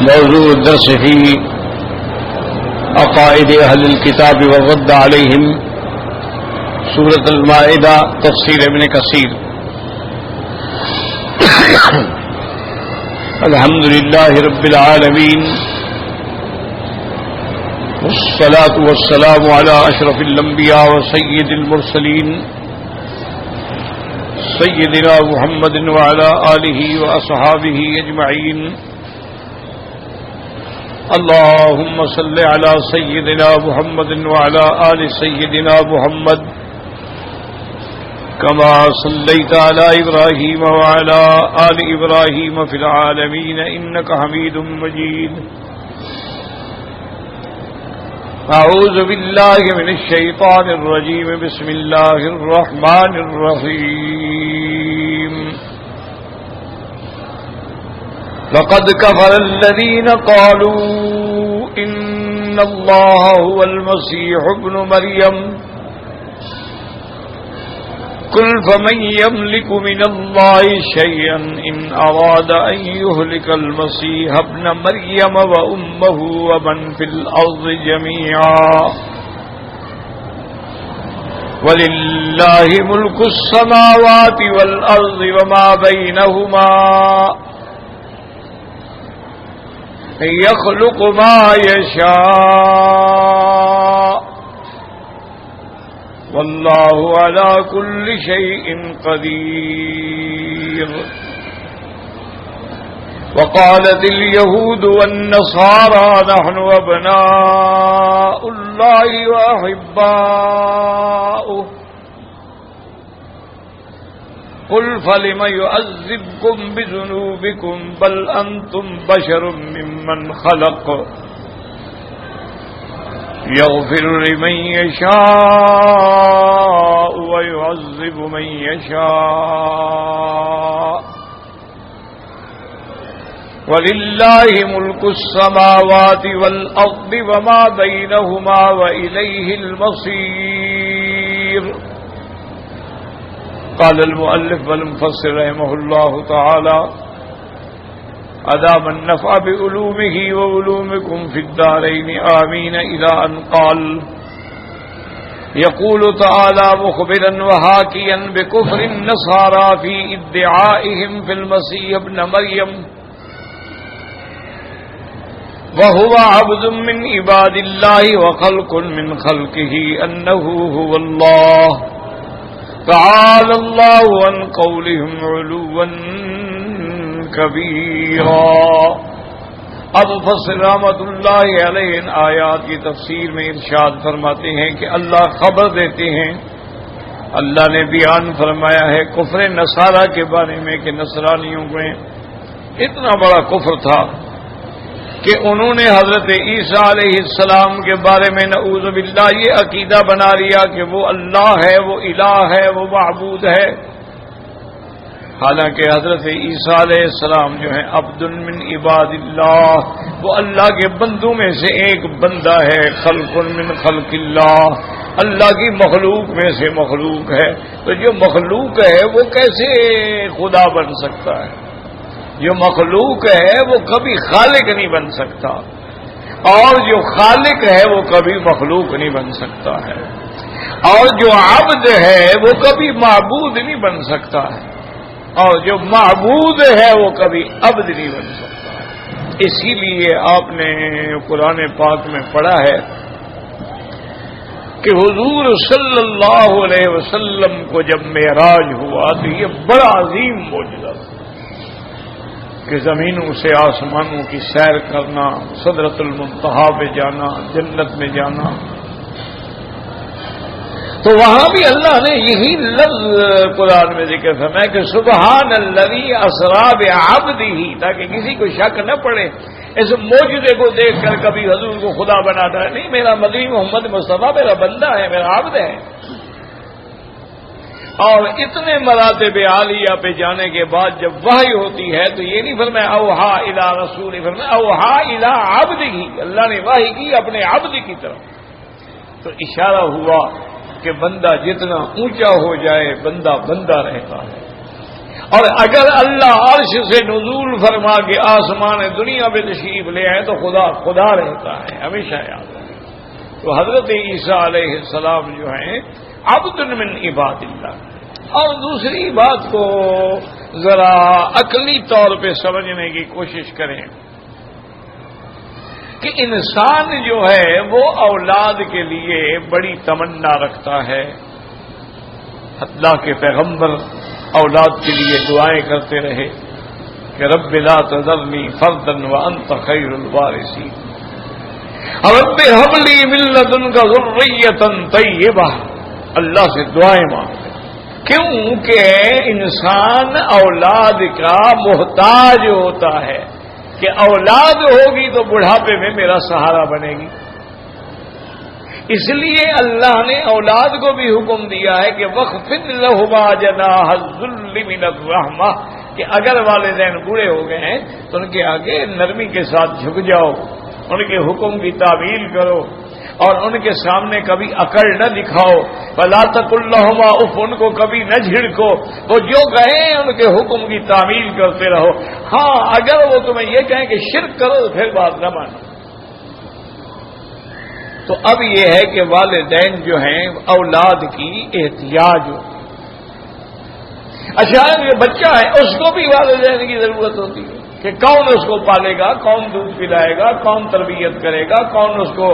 موضوع الدرس في عقائد أهل الكتاب والرد عليهم سورة المائدة تفسير ابن كثير. الحمد لله رب العالمين والصلاة والسلام على أشرف الأنبياء وسيد المرسلين سيدنا محمد وعلى آله وأصحابه أجمعين. اللهم صل على سيدنا محمد وعلى آل سيدنا محمد كما صليت على إبراهيم وعلى آل إبراهيم في العالمين إنك حميد مجيد. أعوذ بالله من الشيطان الرجيم. بسم الله الرحمن الرحيم. لقد كفر الذين قالوا إن الله هو المسيح ابن مريم قل فمن يملك من الله شيئا إن أراد أن يهلك المسيح ابن مريم وأمه ومن في الأرض جميعا ولله ملك السماوات والأرض وما بينهما يخلق ما يشاء والله على كل شيء قدير. وقالت اليهود والنصارى نحن أبناء الله وأحباؤه قل فلم يعذبكم بذنوبكم بل أنتم بشر ممن خلق يغفر لمن يشاء ويعذب من يشاء ولله ملك السماوات والأرض وما بينهما وإليه المصير. قال المؤلف والمفسر رحمه الله تعالى أدام النفع بعلومه وعلومكم في الدارين آمين إلى أن قال يقول تعالى مخبرا وحاكيا بكفر النصارى في ادعائهم في المسيح ابن مريم وهو عبد من عباد الله وخلق من خلقه أنه هو الله تعالى الله عن قولهم علوا کبیرا. اب مفسر رحمۃ اللہ علیہ ان آیات کی تفسیر میں ارشاد فرماتے ہیں کہ اللہ خبر دیتے ہیں، اللہ نے بیان فرمایا ہے کفر نصارہ کے بارے میں کہ نصرانیوں میں اتنا بڑا کفر تھا کہ انہوں نے حضرت عیسیٰ علیہ السلام کے بارے میں نعوذ باللہ یہ عقیدہ بنا لیا کہ وہ اللہ ہے، وہ الہ ہے، وہ معبود ہے، حالانکہ حضرت عیسیٰ علیہ السلام جو ہیں عبد من عباد اللہ، وہ اللہ کے بندوں میں سے ایک بندہ ہے، خلق من خلق اللہ، اللہ کی مخلوق میں سے مخلوق ہے. تو جو مخلوق ہے وہ کیسے خدا بن سکتا ہے؟ جو مخلوق ہے وہ کبھی خالق نہیں بن سکتا، اور جو خالق ہے وہ کبھی مخلوق نہیں بن سکتا ہے، اور جو عبد ہے وہ کبھی معبود نہیں بن سکتا ہے، اور جو معبود ہے وہ کبھی عبد نہیں بن سکتا. اسی لیے آپ نے قرآن پاک میں پڑھا ہے کہ حضور صلی اللہ علیہ وسلم کو جب معراج ہوا تو یہ بڑا عظیم معجزہ تھا کہ زمینوں سے آسمانوں کی سیر کرنا، سدرۃ المنتہا پہ جانا، جنت میں جانا. تو وہاں بھی اللہ نے یہی لفظ قرآن میں ذکر فرمایا کہ سبحان الذی اسری بعبدہ، تاکہ کسی کو شک نہ پڑے اس معجزے کو دیکھ کر کبھی حضور کو خدا بناتا ہے. نہیں، میرا مدنی محمد مصطفیٰ میرا بندہ ہے، میرا عبد ہے. اور اتنے مراتب عالیہ پہ جانے کے بعد جب وحی ہوتی ہے تو یہ نہیں فرمایا اوحا الی رسول، فرمایا اوحا الی عبدہ، اللہ نے وحی کی اپنے عبد کی طرف. تو اشارہ ہوا کہ بندہ جتنا اونچا ہو جائے بندہ بندہ رہتا ہے، اور اگر اللہ عرش سے نزول فرما کے آسمان دنیا میں تشریف لے آئے تو خدا رہتا ہے، ہمیشہ یاد رکھیں۔ تو حضرت عیسیٰ علیہ السلام جو ہیں عبد من عباد اللہ۔ اور دوسری بات کو ذرا عقلی طور پہ سمجھنے کی کوشش کریں کہ انسان جو ہے وہ اولاد کے لیے بڑی تمنا رکھتا ہے۔ اللہ کے پیغمبر اولاد کے لیے دعائیں کرتے رہے کہ رب لا تذرنی فردا وانت خیر الوارثین، رب هب لی من لدنک ذریۃ طیبہ، اللہ سے دعائیں مانگتے۔ کیوں کہ انسان اولاد کا محتاج ہوتا ہے کہ اولاد ہوگی تو بڑھاپے میں میرا سہارا بنے گی۔ اس لیے اللہ نے اولاد کو بھی حکم دیا ہے کہ وَخْفِضْ لَهُمَا جَنَاحَ الذُّلِّ مِنَ الرَّحْمَةِ، کہ اگر والدین بوڑھے ہو گئے ہیں تو ان کے آگے نرمی کے ساتھ جھک جاؤ، ان کے حکم کی تعمیل کرو اور ان کے سامنے کبھی اکڑ نہ دکھاؤ۔ فَلَا تَقُل لَّهُمَا اُفٍّ، ان کو کبھی نہ جھڑکو، وہ جو کہیں ان کے حکم کی تعمیل کرتے رہو۔ ہاں اگر وہ تمہیں یہ کہیں کہ شرک کرو تو پھر بات نہ مانو۔ تو اب یہ ہے کہ والدین جو ہیں اولاد کی احتیاج ہو۔ اچھا یہ بچہ ہے اس کو بھی والدین کی ضرورت ہوتی ہے کہ کون اس کو پالے گا، کون دودھ پلائے گا، کون تربیت کرے گا، کون اس کو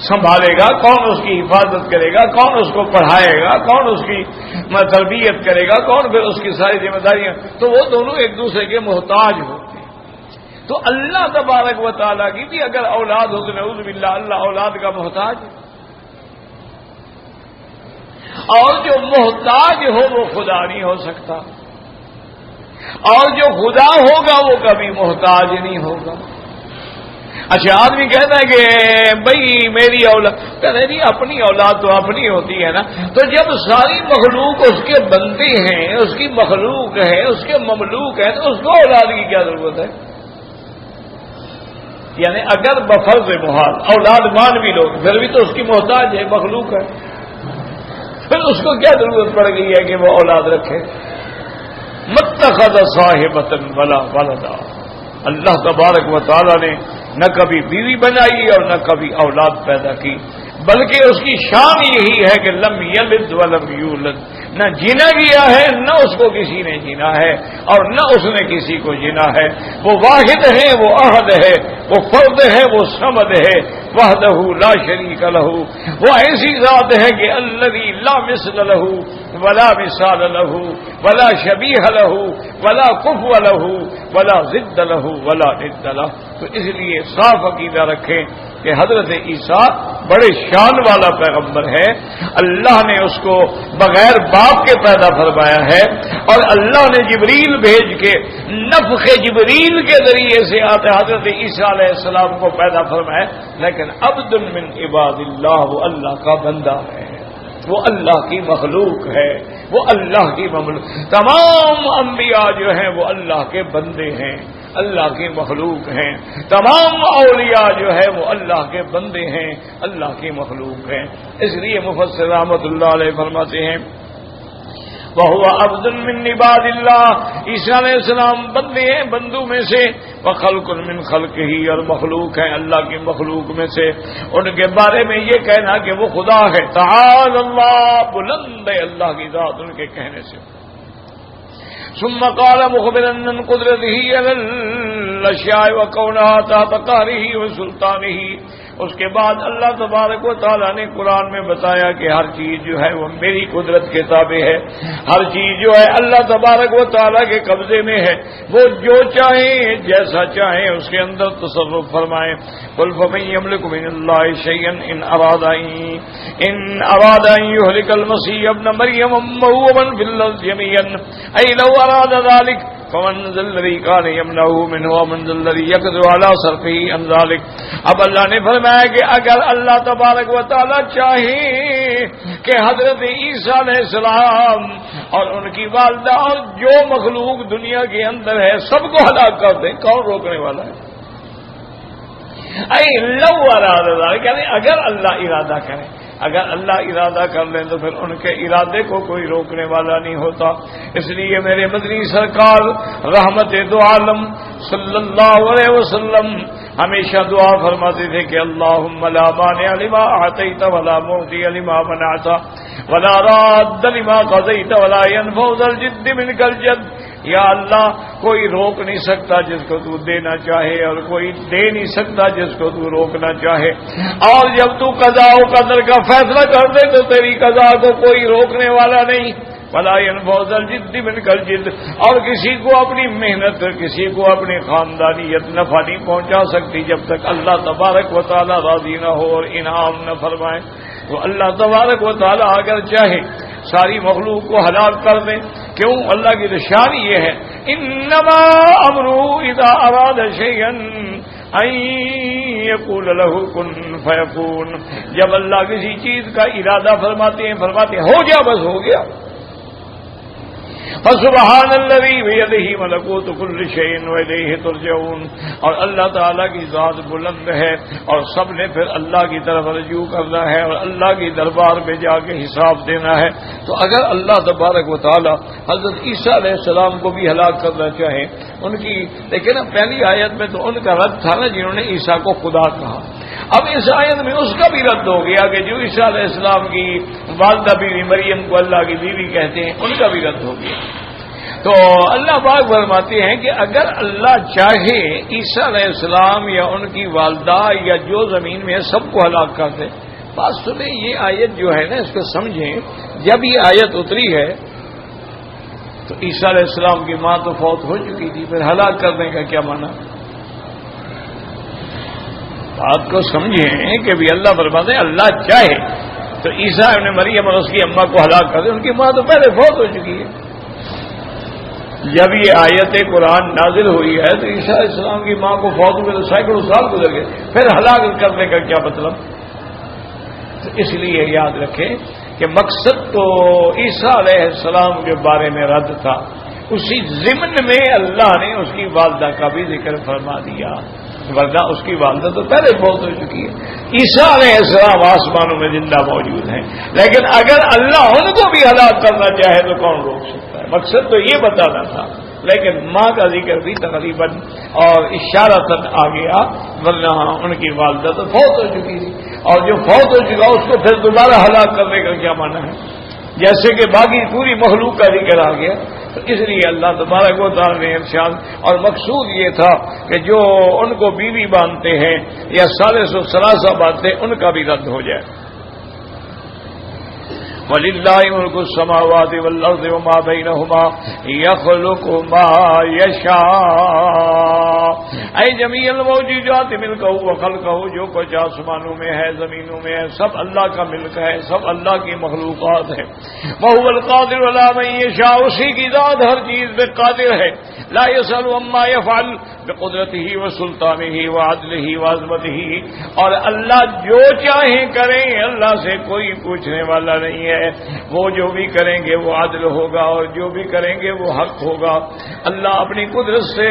سنبھالے گا، کون اس کی حفاظت کرے گا، کون اس کو پڑھائے گا، کون اس کی تربیت کرے گا، کون پھر اس کی ساری ذمہ داریاں، تو وہ دونوں ایک دوسرے کے محتاج ہوتے ہیں۔ تو اللہ تبارک و تعالیٰ کی بھی اگر اولاد ہو تو نعوذ باللہ اللہ اولاد کا محتاج ہے، اور جو محتاج ہو وہ خدا نہیں ہو سکتا، اور جو خدا ہوگا وہ کبھی محتاج نہیں ہوگا۔ اچھا آدمی کہتا ہے کہ بھئی میری اولاد، کہتے ہیں اپنی اولاد تو اپنی ہوتی ہے نا، تو جب ساری مخلوق اس کے بندے ہیں، اس کی مخلوق ہے، اس کے مملوک ہے، تو اس کو اولاد کی کیا ضرورت ہے؟ یعنی اگر بفرض محال اولاد مان بھی لو پھر بھی تو اس کی محتاج ہے، مخلوق ہے، پھر اس کو کیا ضرورت پڑ گئی ہے کہ وہ اولاد رکھے؟ متخذ صاحبۃ ولا ولدا، اللہ تبارک و تعالی نے نہ کبھی بیوی بنائی اور نہ کبھی اولاد پیدا کی، بلکہ اس کی شان یہی ہے کہ لم یلد ولم یولد، نہ جینا گیا ہے نہ اس کو کسی نے جینا ہے اور نہ اس نے کسی کو جینا ہے۔ وہ واحد ہے، وہ احد ہے، وہ فرد ہے، وہ صمد ہے، وحدہ لا شریک لہ، وہ ایسی ذات ہے کہ الذی لا مثل لہ ولا مثال لہ ولا شبیہ لہ ولا کفو لہ ولا ضد لہ ولا ند لہ۔ تو اس لیے صاف عقیدہ رکھیں کہ حضرت عیسیٰ بڑے شان والا پیغمبر ہے، اللہ نے اس کو بغیر باپ کے پیدا فرمایا ہے، اور اللہ نے جبریل بھیج کے نفخ جبریل کے ذریعے سے آتے حضرت عیسیٰ علیہ السلام کو پیدا فرمایا، لیکن عبد من عباد اللہ، وہ اللہ کا بندہ ہے، وہ اللہ کی مخلوق ہے، وہ اللہ کی مملوک۔ تمام انبیاء جو ہیں وہ اللہ کے بندے ہیں، اللہ کی مخلوق ہیں، تمام اولیاء جو ہے وہ اللہ کے بندے ہیں، اللہ کی مخلوق ہیں۔ اس لیے مفسر رحمۃ اللہ علیہ فرماتے ہیں وَهُوَ عَبْدٌ مِّن عِبَادِ اللَّهِ، عیسیٰ علیہ السلام بندے ہیں بندوں میں سے، وَخَلْقٌ مِّن خَلْقِهِ، اور مخلوق ہیں اللہ کی مخلوق میں سے۔ ان کے بارے میں یہ کہنا کہ وہ خدا ہے، تعالی اللہ، بلند ہے اللہ کی ذات ان کے کہنے سے۔ ثم قال مخبرا عن قدرته على الاشياء وكونها تحت قهره وسلطانه، اس کے بعد اللہ تبارک و تعالیٰ نے قرآن میں بتایا کہ ہر چیز جو ہے وہ میری قدرت کے تابع ہے، ہر چیز جو ہے اللہ تبارک و تعالیٰ کے قبضے میں ہے، وہ جو چاہیں جیسا چاہیں اس کے اندر تصرف فرمائیں۔ قل فمن يملك من الله شيئا ان اراد ان يهلك المسيح ابن مريم ومن في الارض جميعا اي لو اراد ذلك فمن ذا الذي كان يمنعه منه ومن ذا الذي يقدر على صرفه عن ذلك۔ اب اللہ نے فرمایا کہ اگر اللہ تبارک و تعالی چاہے کہ حضرت عیسیٰ علیہ السلام اور ان کی والدہ اور جو مخلوق دنیا کے اندر ہے سب کو ہلاک کر دیں، کون روکنے والا ہے؟ اے لو اراد ذلك، یعنی اگر اللہ ارادہ کرے، اگر اللہ ارادہ کر لیں تو پھر ان کے ارادے کو کوئی روکنے والا نہیں ہوتا. اس لیے میرے مدنی سرکار رحمت دو عالم صلی اللہ علیہ وسلم ہمیشہ دعا فرماتے تھے کہ اللہم لا مانع لما اعطیت ولا معطی لما منعت ولا راد لما قضیت ولا ينفع ذا الجد منک الجد. یا اللہ کوئی روک نہیں سکتا جس کو تو دینا چاہے اور کوئی دے نہیں سکتا جس کو تو روکنا چاہے. اور جب تو قضا و قدر کا فیصلہ کر دے تو تیری قضا کو کوئی روکنے والا نہیں. ولا ينفع ذا الجد منک الجد. اور کسی کو اپنی محنت کسی کو اپنی خاندانیت نفع نہیں پہنچا سکتی جب تک اللہ تبارک و تعالی راضی نہ ہو اور انعام نہ فرمائے. تو اللہ تبارک و تعالی اگر چاہے ساری مخلوق کو ہلاک کر دیں. کیوں؟ اللہ کی شان یہ ہے انما امرہ اذا اراد شیئا ان یقول له کن فیکون. جب اللہ کسی چیز کا ارادہ فرماتے ہیں ہو گیا بس ہو گیا. فسبحان الذی بیدہ ملکوت کل شیء والیہ ترجعون. اور اللہ تعالیٰ کی ذات بلند ہے اور سب نے پھر اللہ کی طرف رجوع کرنا ہے اور اللہ کی دربار میں جا کے حساب دینا ہے. تو اگر اللہ تبارک و تعالیٰ حضرت عیسیٰ علیہ السلام کو بھی ہلاک کرنا چاہے ان کی، لیکن پہلی آیت میں تو ان کا رد تھا نا جنہوں نے عیسیٰ کو خدا کہا. اب اس آیت میں اس کا بھی رد ہو گیا کہ جو عیسیٰ علیہ السلام کی والدہ بیوی مریم کو اللہ کی بیوی کہتے ہیں ان کا بھی رد ہو گیا. تو اللہ پاک فرماتے ہیں کہ اگر اللہ چاہے عیسیٰ علیہ السلام یا ان کی والدہ یا جو زمین میں ہے سب کو ہلاک کر دے. بات سنیں، یہ آیت جو ہے نا اس کو سمجھیں. جب یہ آیت اتری ہے تو عیسیٰ علیہ السلام کی ماں تو فوت ہو چکی تھی، پھر ہلاک کرنے کا کیا معنی؟ بات کو سمجھیں کہ بھی اللہ فرماتے ہیں اللہ چاہے تو عیسیٰ ابن مریم اور اس کی اماں کو ہلاک کر دے. ان کی ماں تو پہلے فوت ہو چکی ہے. جب یہ آیت قرآن نازل ہوئی ہے تو عیسیٰ علیہ السلام کی ماں کو فوت ہوئے تو سینکڑوں سال گزر گئے، پھر ہلاک کرنے کا کیا مطلب؟ تو اس لیے یاد رکھیں کہ مقصد تو عیسیٰ علیہ السلام کے بارے میں رد تھا. اسی ضمن میں اللہ نے اس کی والدہ کا بھی ذکر فرما دیا، ورنہ اس کی والدہ تو پہلے فوت ہو چکی ہے. عیسیٰ علیہ السلام آسمانوں میں زندہ موجود ہیں، لیکن اگر اللہ ان کو بھی ہلاک کرنا چاہے تو کون روک سکتا ہے؟ مقصد تو یہ بتانا تھا، لیکن ماں کا ذکر بھی تقریباً اور اشارتاً آ گیا، ورنہ ان کی والدہ تو فوت ہو چکی تھی. اور جو فوت ہو چکا اس کو پھر دوبارہ ہلاک کرنے کا کیا معنی ہے؟ جیسے کہ باقی پوری مخلوق کا ذکر آ گیا. تو اس لیے اللہ تبارک و تعالیٰ نے ارشاد، اور مقصود یہ تھا کہ جو ان کو بیوی باندھتے ہیں یا ثالث و ثلاثہ باندھتے ہیں ان کا بھی رد ہو جائے. وَلِلَّهِ مُلْكُ السَّمَاوَاتِ وَالْأَرْضِ وَمَا بَيْنَهُمَا يَخْلُقُ مَا يَشَاءُ. اے جمیع الموجودات ملکہ و خلقہ، جو کچھ آسمانوں میں ہے زمینوں میں ہے سب اللہ کا ملک ہے، سب اللہ کی مخلوقات ہے. وَهُوَ الْقَادِرُ عَلَىٰ مَن يَشَاءُ. اسی کی ذات ہر چیز پہ قادر ہے. لا يسأل عما يفعل بقدرته وسلطانه وعدله وعظمته. اور اللہ جو چاہیں کریں، اللہ سے کوئی پوچھنے والا نہیں ہے. وہ جو بھی کریں گے وہ عدل ہوگا اور جو بھی کریں گے وہ حق ہوگا. اللہ اپنی قدرت سے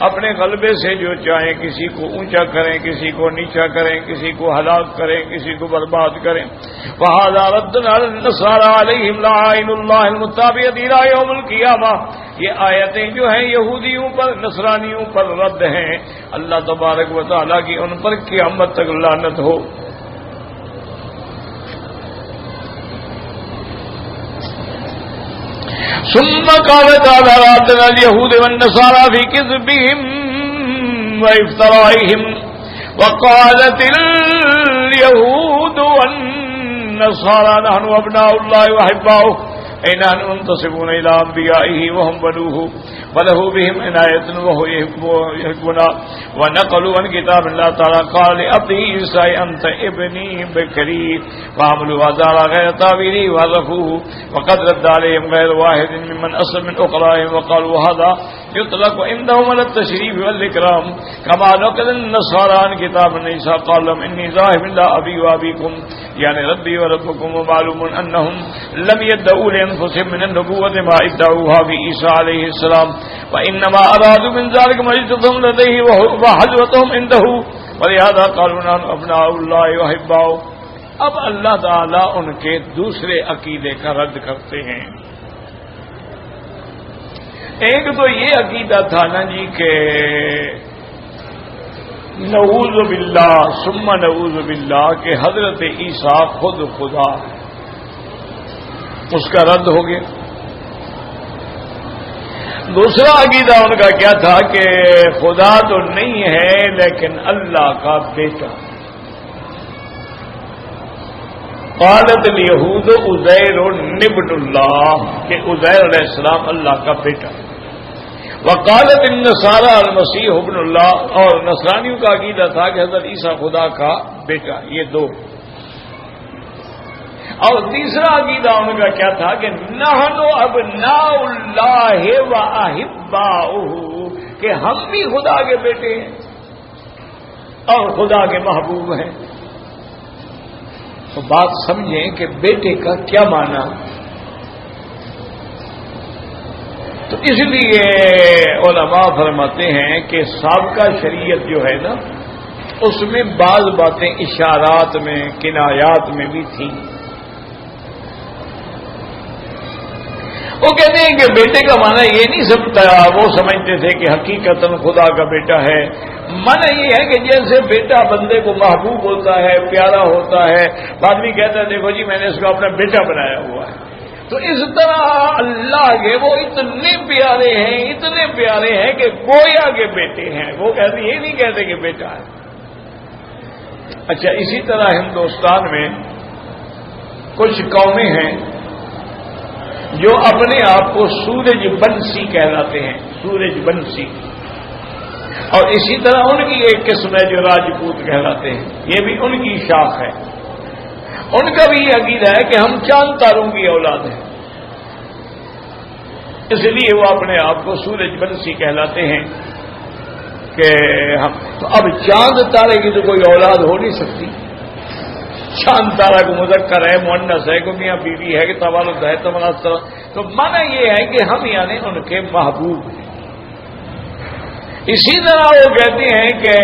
اپنے غلبے سے جو چاہیں کسی کو اونچا کریں، کسی کو نیچا کریں، کسی کو ہلاک کریں، کسی کو برباد کریں. وَهَذَا رَدٌّ عَلَى النَّصَارَىٰ عَلَيْهِمْ لَعَائِنُ اللَّهِ الْمُتَّابِعَةِ إِلَىٰ يَوْمِ الْقِيَامَةِ. یہ آیتیں جو ہیں یہودیوں پر نصرانیوں پر رد ہیں. اللہ تبارک و تعالیٰ کی ان پر قیامت تک لعنت ہو. ثم قال تعالى رادنا اليهود والنصارى في كذبهم وافترائهم. وقالت اليهود والنصارى نحن أبناء الله وأحباؤه أي نحن منتسبون إلى أنبيائه وهم بنوه وله بهم عناية وهو يحبنا. ونقلوا عن كتاب الله تعالى قال لأبيه عيسى أنت ابني بكري فعملوا هذا غير تاويله وحذفوه. وقد رد عليهم غير واحد ممن أسلم من أخراهم وقالوا هذا يطلق عندهم على التشريف والإكرام كما نقل النصارى عن كتاب عيسى قال لهم إني ذاهب إلى أبي وأبيكم يعني ربي وربكم. ومعلوم أنهم لم يدعوا لأنفسهم من النبوة ما ادعوها بعيسى عليه السلام، وإنما أرادوا من ذلك مجدهم لديه وحجرتهم عنده ولهذا قالوا نحن أبناء الله وأحباؤه. اب اللہ تعالیٰ ان کے دوسرے عقیدے کا رد کرتے ہیں. ایک تو یہ عقیدہ تھا نا جی کہ نعوذ باللہ ثم نعوذ باللہ کہ حضرت عیسیٰ خود خدا، اس کا رد ہو گیا. دوسرا عقیدہ ان کا کیا تھا کہ خدا تو نہیں ہے لیکن اللہ کا بیٹا. قالت الیہود عزیر ابن اللہ کہ عزیر علیہ السلام اللہ کا بیٹا. وقالت النصارى المسیح ابن اللہ، اور نصرانیوں کا عقیدہ تھا کہ حضرت عیسیٰ خدا کا بیٹا. یہ دو. اور تیسرا عقیدہ ان کا کیا تھا کہ نحن ابناء اللہ واحباؤہ کہ ہم بھی خدا کے بیٹے ہیں اور خدا کے محبوب ہیں. تو بات سمجھیں کہ بیٹے کا کیا معنی. تو اس لیے علماء فرماتے ہیں کہ سابقہ شریعت جو ہے نا اس میں بعض باتیں اشارات میں کنایات میں بھی تھیں. وہ کہتے ہیں کہ بیٹے کا معنی یہ نہیں سمجھتا، وہ سمجھتے تھے کہ حقیقتاً خدا کا بیٹا ہے. معنی یہ ہے کہ جیسے بیٹا بندے کو محبوب ہوتا ہے، پیارا ہوتا ہے، آدمی کہتا ہے دیکھو جی میں نے اس کو اپنا بیٹا بنایا ہوا ہے. تو اس طرح اللہ کے وہ اتنے پیارے ہیں کہ گویا کے بیٹے ہیں. وہ کہتے یہ نہیں کہتے کہ بیٹا ہے. اچھا، اسی طرح ہندوستان میں کچھ قومیں ہیں جو اپنے آپ کو سورج بنسی کہلاتے ہیں، سورج بنسی. اور اسی طرح ان کی ایک قسم ہے جو راجپوت کہلاتے ہیں، یہ بھی ان کی شاخ ہے. ان کا بھی یہ عقیدہ ہے کہ ہم چاند تاروں کی اولاد ہیں، اس لیے وہ اپنے آپ کو سورج بنسی کہلاتے ہیں کہ ہم. تو اب چاند تارے کی تو کوئی اولاد ہو نہیں سکتی. چاند تارا کو مذکر ہے، مؤنث ہے، کو میاں بیوی ہے، کہ توالد ہے، تمناثر. تو معنی یہ ہے کہ ہم یعنی ان کے محبوب ہیں. اسی طرح وہ کہتے ہیں کہ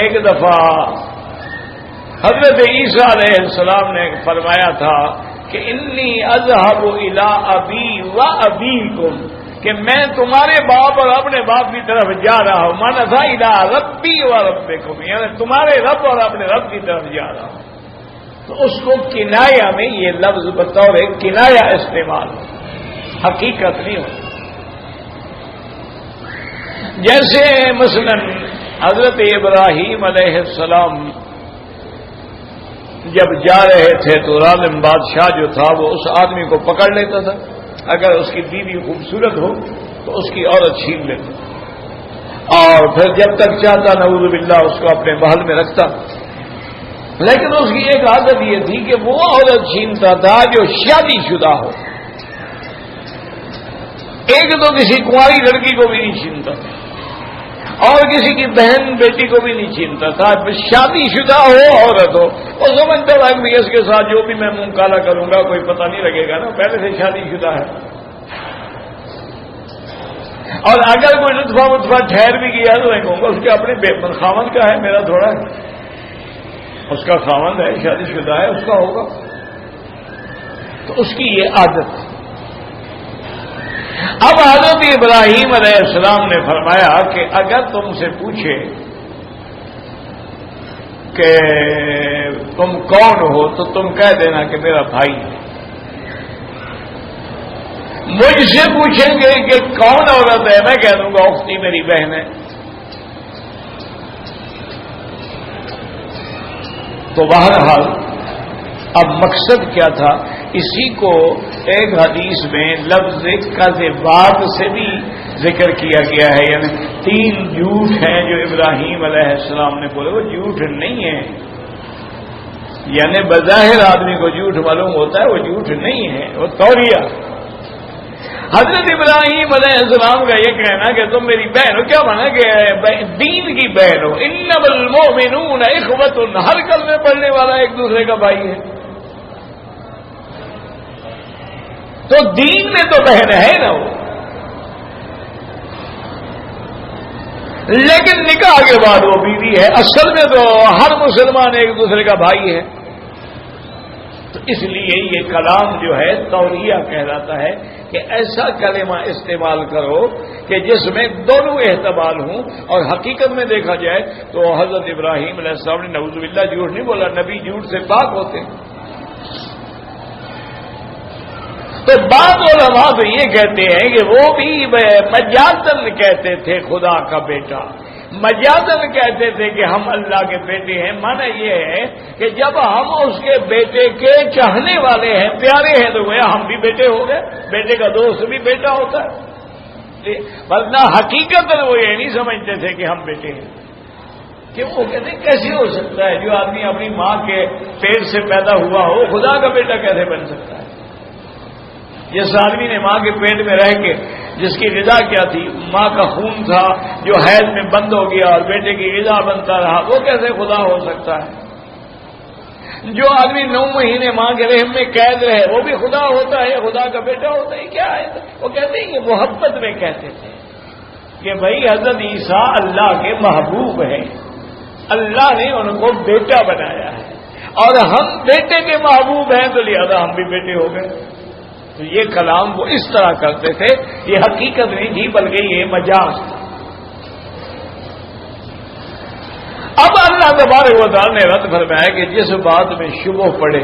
ایک دفعہ حضرت عیسیٰ علیہ السلام نے فرمایا تھا کہ انی اذهب الى ابی و ابیکم کہ میں تمہارے باپ اور اپنے باپ کی طرف جا رہا ہوں. مانا تھا الى ربی و ربکم یعنی تمہارے رب اور اپنے رب کی طرف جا رہا ہوں. تو اس کو کنایا میں یہ لفظ بطور کنایا استعمال ہو، حقیقت نہیں ہو. جیسے مثلا حضرت ابراہیم علیہ السلام جب جا رہے تھے تو ظالم بادشاہ جو تھا وہ اس آدمی کو پکڑ لیتا تھا، اگر اس کی بیوی خوبصورت ہو تو اس کی عورت چھین لیتا، اور پھر جب تک چاہتا نعوذ باللہ اس کو اپنے محل میں رکھتا. لیکن اس کی ایک عادت یہ تھی کہ وہ عورت چھینتا تھا جو شادی شدہ ہو. ایک تو کسی کنواری لڑکی کو بھی نہیں چھینتا تھا اور کسی کی بہن بیٹی کو بھی نہیں چھینتا تھا. شادی شدہ ہو عورت ہو وہ سمجھتا تھا کہ اس کے ساتھ جو بھی میں منہ کالا کروں گا کوئی پتہ نہیں لگے گا نا، پہلے سے شادی شدہ ہے. اور اگر کوئی لطفہ ٹھہر بھی گیا تو میں کہوں گا اس کے اپنے خاوند کا ہے، میرا تھوڑا ہے. اس کا خاوند ہے، شادی شدہ ہے، اس کا ہوگا. تو اس کی یہ عادت ہے. اب حضرت ابراہیم علیہ السلام نے فرمایا کہ اگر تم سے پوچھے کہ تم کون ہو تو تم کہہ دینا کہ میرا بھائی ہے. مجھ سے پوچھیں گے کہ کون عورت ہے، میں کہہ دوں گا اختی میری بہن ہے. تو بہرحال اب مقصد کیا تھا، اسی کو ایک حدیث میں لفظ کذبات سے بھی ذکر کیا گیا ہے. یعنی 3 جھوٹ ہیں جو ابراہیم علیہ السلام نے بولے، وہ جھوٹ نہیں ہے. یعنی بظاہر آدمی کو جھوٹ معلوم ہوتا ہے، وہ جھوٹ نہیں ہے، وہ توریہ. حضرت ابراہیم علیہ السلام کا یہ کہنا کہ تم میری بہن ہو، کیا مانا کہ دین کی بہن ہو. انما المؤمنون اخوۃ، ہر کلمے پڑھنے والا ایک دوسرے کا بھائی ہے. تو دین میں تو بہن ہے نا وہ، لیکن نکاح کے بعد وہ بیوی ہے. اصل میں تو ہر مسلمان ایک دوسرے کا بھائی ہے. اس لیے یہ کلام جو ہے توریہ کہلاتا ہے کہ ایسا کلمہ استعمال کرو کہ جس میں دونوں احتمال ہوں، اور حقیقت میں دیکھا جائے تو حضرت ابراہیم علیہ السلام نے نعوذ باللہ جھوٹ نہیں بولا، نبی جھوٹ سے پاک ہوتے ہیں۔ تو بعض علماء تو یہ کہتے ہیں کہ وہ بھی مجازن کہتے تھے خدا کا بیٹا، مجازن کہتے تھے کہ ہم اللہ کے بیٹے ہیں۔ معنی یہ ہے کہ جب ہم اس کے بیٹے کے چاہنے والے ہیں، پیارے ہیں، تو گویا ہم بھی بیٹے ہو گئے، بیٹے کا دوست بھی بیٹا ہوتا ہے، ورنہ حقیقت وہ یہ نہیں سمجھتے تھے کہ ہم بیٹے ہیں۔ کہ وہ کہتے ہیں کیسے ہو سکتا ہے جو آدمی اپنی ماں کے پیٹ سے پیدا ہوا ہو خدا کا بیٹا کیسے بن سکتا ہے؟ جس آدمی نے ماں کے پیٹ میں رہ کے، جس کی غذا کیا تھی، ماں کا خون تھا جو حیض میں بند ہو گیا اور بیٹے کی غذا بنتا رہا، وہ کیسے خدا ہو سکتا ہے؟ جو آدمی 9 مہینے ماں کے رحم میں قید رہے وہ بھی خدا ہوتا ہے، خدا کا بیٹا ہوتا ہے؟ کیا ہے؟ وہ کہتے ہیں یہ محبت میں کہتے تھے کہ بھائی حضرت عیسیٰ اللہ کے محبوب ہیں، اللہ نے ان کو بیٹا بنایا ہے، اور ہم بیٹے کے محبوب ہیں تو لہذا ہم بھی بیٹے ہو گئے۔ تو یہ کلام وہ اس طرح کرتے تھے، یہ حقیقت نہیں تھی بلکہ یہ مجاز تھا۔ اب اللہ تبارک و تعالی نے رد فرمایا کہ جس بات میں شبہ پڑے،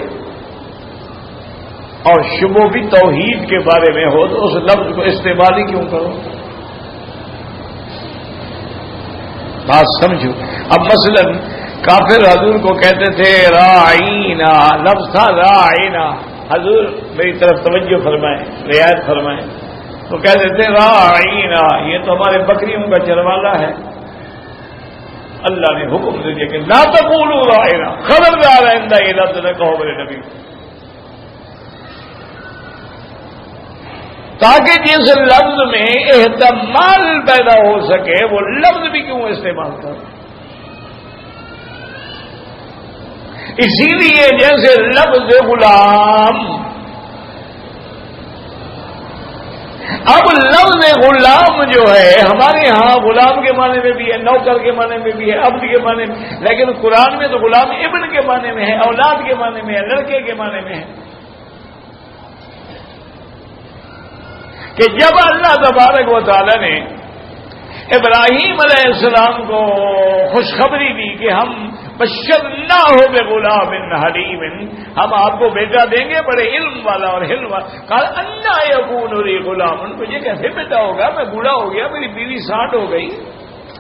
اور شبہ بھی توحید کے بارے میں ہو، تو اس لفظ کو استعمال ہی کیوں کرو؟ بات سمجھو۔ اب مثلا کافر حضور کو کہتے تھے راعینا، لفظ تھا راعینا، حضور میری طرف توجہ فرمائیں، رعایت فرمائیں، تو کہہ دیتے راعینا، یہ تو ہمارے بکریوں کا چروالا ہے۔ اللہ نے حکم دے دیا کہ لا تقولوا راعینا، خبردار آئندہ یہ لفظ نہ کہو میرے نبی، تاکہ جس لفظ میں احتمال پیدا ہو سکے وہ لفظ بھی کیوں استعمال کرو۔ اسی لیے جیسے لفظ غلام، اب لفظ غلام جو ہے ہمارے ہاں غلام کے معنی میں بھی ہے، نوکر کے معنی میں بھی ہے، عبد کے معنی میں، لیکن قرآن میں تو غلام ابن کے معنی میں ہے، اولاد کے معنی میں ہے، لڑکے کے معنی میں ہے۔ کہ جب اللہ تبارک و تعالی نے ابراہیم علیہ السلام کو خوشخبری دی کہ ہم بشرناہ بغلام حلیم، ہم آپ کو بیٹا دیں گے بڑے علم والا اور حلم والا، قال انا یکون لی غلام، مجھے کیسے بیٹا ہوگا، میں بوڑھا ہو گیا، میری بیوی 60 ہو گئی۔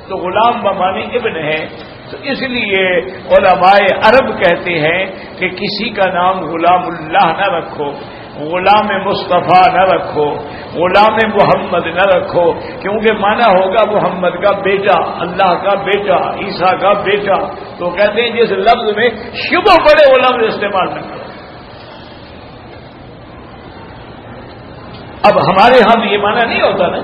تو غلام بمانی ابن ہے، تو اس لیے علماء عرب کہتے ہیں کہ کسی کا نام غلام اللہ نہ رکھو، غلام مصطفیٰ نہ رکھو، غلام محمد نہ رکھو، کیونکہ مانا ہوگا محمد کا بیٹا، اللہ کا بیٹا، عیسیٰ کا بیٹا۔ تو کہتے ہیں جس لفظ میں شبہ پڑے وہ لفظ استعمال نہ کرو۔ اب ہمارے ہاں یہ مانا نہیں ہوتا نا،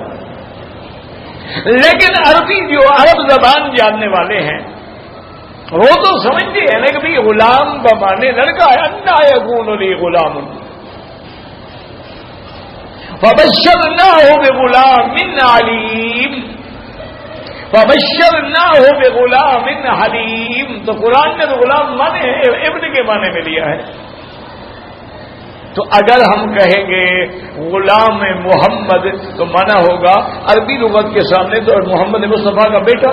لیکن عربی جو عرب زبان جاننے والے ہیں وہ تو سمجھتے ہیں نا کہ بھائی غلام بمانے لڑکا ہے، انا یکون لی غلام، فبشرناہ بغلام علیم، فبشرناہ بغلام حلیم۔ تو قرآن نے تو غلام مانے ابن کے معنی میں لیا ہے۔ تو اگر ہم کہیں گے غلام محمد تو مانا ہوگا عربی لغت کے سامنے تو محمد مصطفیٰ کا بیٹا،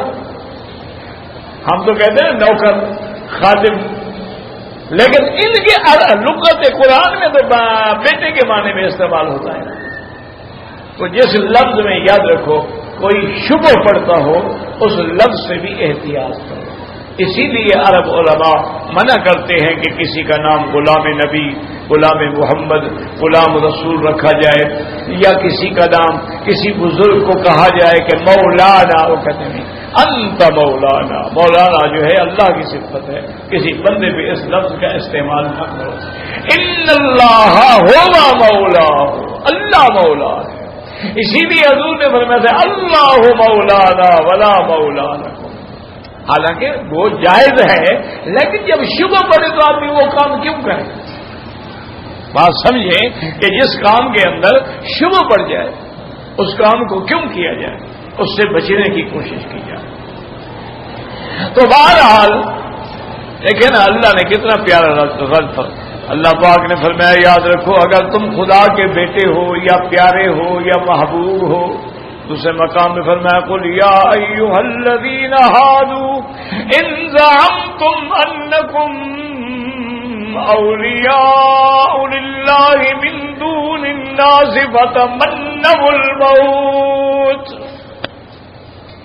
ہم تو کہتے ہیں نوکر، خادم، لیکن ان کے لغت قرآن میں تو بیٹے کے معنی میں استعمال ہوتا ہے۔ تو جس لفظ میں یاد رکھو کوئی شبہ پڑتا ہو اس لفظ سے بھی احتیاط کرو۔ اسی لیے عرب علماء منع کرتے ہیں کہ کسی کا نام غلام نبی، غلام محمد، غلام رسول رکھا جائے، یا کسی کا نام کسی بزرگ کو کہا جائے کہ مولانا، وہ کہتے ہیں انت مولانا، مولانا جو ہے اللہ کی صفت ہے، کسی بندے پہ اس لفظ کا استعمال نہ کرو۔ ان اللہ ہوا مولا، اللہ مولا ہے۔ اسی لیے حضور نے فرمایا تھا اللہ مولانا ولا مولانا، حالانکہ وہ جائز ہے، لیکن جب شبہ پڑے تو آدمی وہ کام کیوں کرے؟ بات سمجھیں کہ جس کام کے اندر شبہ پڑ جائے اس کام کو کیوں کیا جائے، اس سے بچنے کی کوشش کی جائے۔ تو بہرحال دیکھیں نا اللہ نے کتنا پیارا اللہ پاک نے فرمایا یاد رکھو اگر تم خدا کے بیٹے ہو یا پیارے ہو یا محبوب ہو، دوسرے مقام میں فرمایا قل یا ایھا الذین ھادوا ان زعمتم انکم اولیاء للہ من دون الناس فتمنوا الموت۔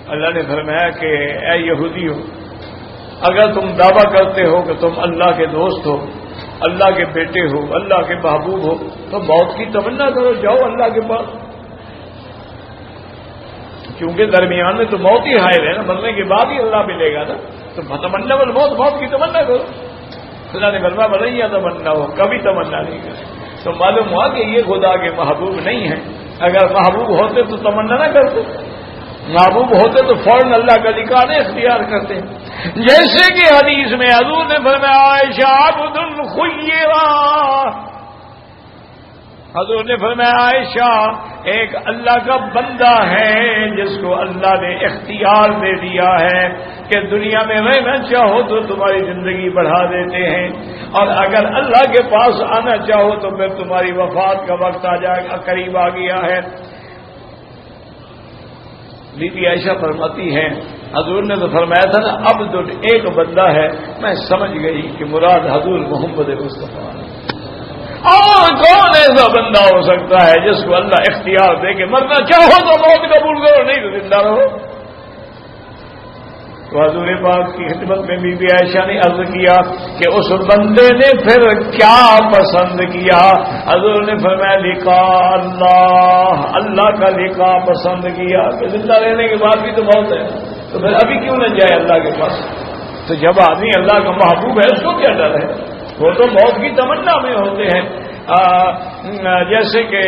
اللہ نے فرمایا کہ اے یہودیو، اگر تم دعویٰ کرتے ہو کہ تم اللہ کے دوست ہو، اللہ کے بیٹے ہو، اللہ کے محبوب ہو، تو موت کی تمنا کرو، جاؤ اللہ کے پاس، کیونکہ درمیان میں تو موت ہی حائل ہے نا، مرنے کے بعد ہی اللہ ملے گا نا، تو تمنا موت، موت کی تمنا کرو۔ خدا نے فرمایا بھلے یا تمنا ہو، کبھی تمنا نہیں کرے۔ تو معلوم ہوا کہ یہ خدا کے محبوب نہیں ہیں، اگر محبوب ہوتے تو تمنا نہ کرتے، محبوب ہوتے تو فوراً اللہ کا نکاح اختیار کرتے، جیسے کہ حدیث میں حضور نے فرمایا عائشہ عبد خیرا، حضور نے فرمایا عائشہ ایک اللہ کا بندہ ہے جس کو اللہ نے اختیار دے دیا ہے کہ دنیا میں رہنا چاہو تو تمہاری زندگی بڑھا دیتے ہیں، اور اگر اللہ کے پاس آنا چاہو تو پھر تمہاری وفات کا وقت آ جائے گا، قریب آ گیا ہے۔ بی بی عائشہ فرماتی ہیں حضور نے تو فرمایا تھا نا عبد، ایک بندہ ہے، میں سمجھ گئی کہ مراد حضور محمد مصطفیٰ، اور کون ایسا بندہ ہو سکتا ہے جس کو اللہ اختیار دے کہ مرنا چاہو تو موت قبول کرو، نہیں تو زندہ رہو۔ تو حضور پاک کی خدمت میں بی بی عائشہ نے عرض کیا کہ اس بندے نے پھر کیا پسند کیا؟ حضور نے فرمایا لقاء اللہ، اللہ کا لقاء پسند کیا کہ زندہ رہنے کے بعد بھی تو موت ہے، تو پھر ابھی کیوں نہ جائے اللہ کے پاس؟ تو جب آدمی اللہ کا محبوب ہے اس کو کیا ڈر ہے؟ وہ تو موت کی تمنا میں ہوتے ہیں، جیسے کہ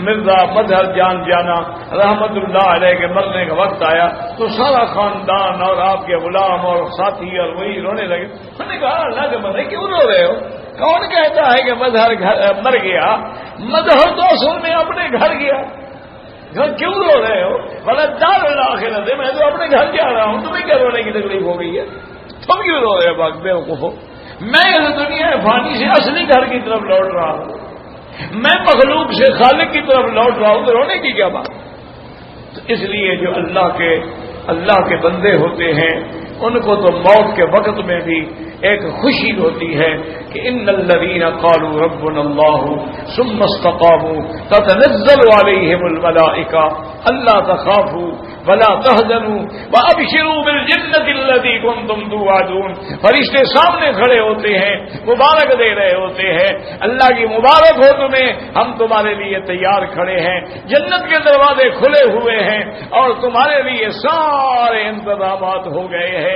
مرزا مظہر جان جانا رحمت اللہ علیہ کے مرنے کا وقت آیا تو سارا خاندان اور آپ کے غلام اور ساتھی اور وہی رونے لگے۔ میں نے کہا اللہ کے بندے کیوں رو رہے ہو؟ کون کہتا ہے کہ مظہر مر گیا؟ مظہر تو اصل میں اپنے گھر گیا، کیوں رو رہے ہو؟ بلا دار الآخرت ہے، میں تو اپنے گھر جا رہا ہوں، تمہیں کیا رونے کی تکلیف ہو گئی ہے؟ تم کیوں رو رہے ہو بیوقوفو؟ میں اس دنیا فانی سے اصلی گھر کی طرف لوٹ رہا ہوں، میں مخلوق سے خالق کی طرف لوٹ رہا ہوں، تو رونے کی کیا بات؟ تو اس لیے جو اللہ کے بندے ہوتے ہیں ان کو تو موت کے وقت میں بھی ایک خوشی ہوتی ہے کہ ان الذین قالوا ربنا اللہ ثم استقاموا تتنزل علیہم الملائکہ الا تخافوا ولا تحزنوا وابشروا بالجنۃ التي كنتم توعدون۔ فرشتے سامنے کھڑے ہوتے ہیں، مبارک دے رہے ہوتے ہیں، اللہ کی مبارک ہو تمہیں، ہم تمہارے لیے تیار کھڑے ہیں، جنت کے دروازے کھلے ہوئے ہیں اور تمہارے لیے سارے انتظامات ہو گئے ہیں۔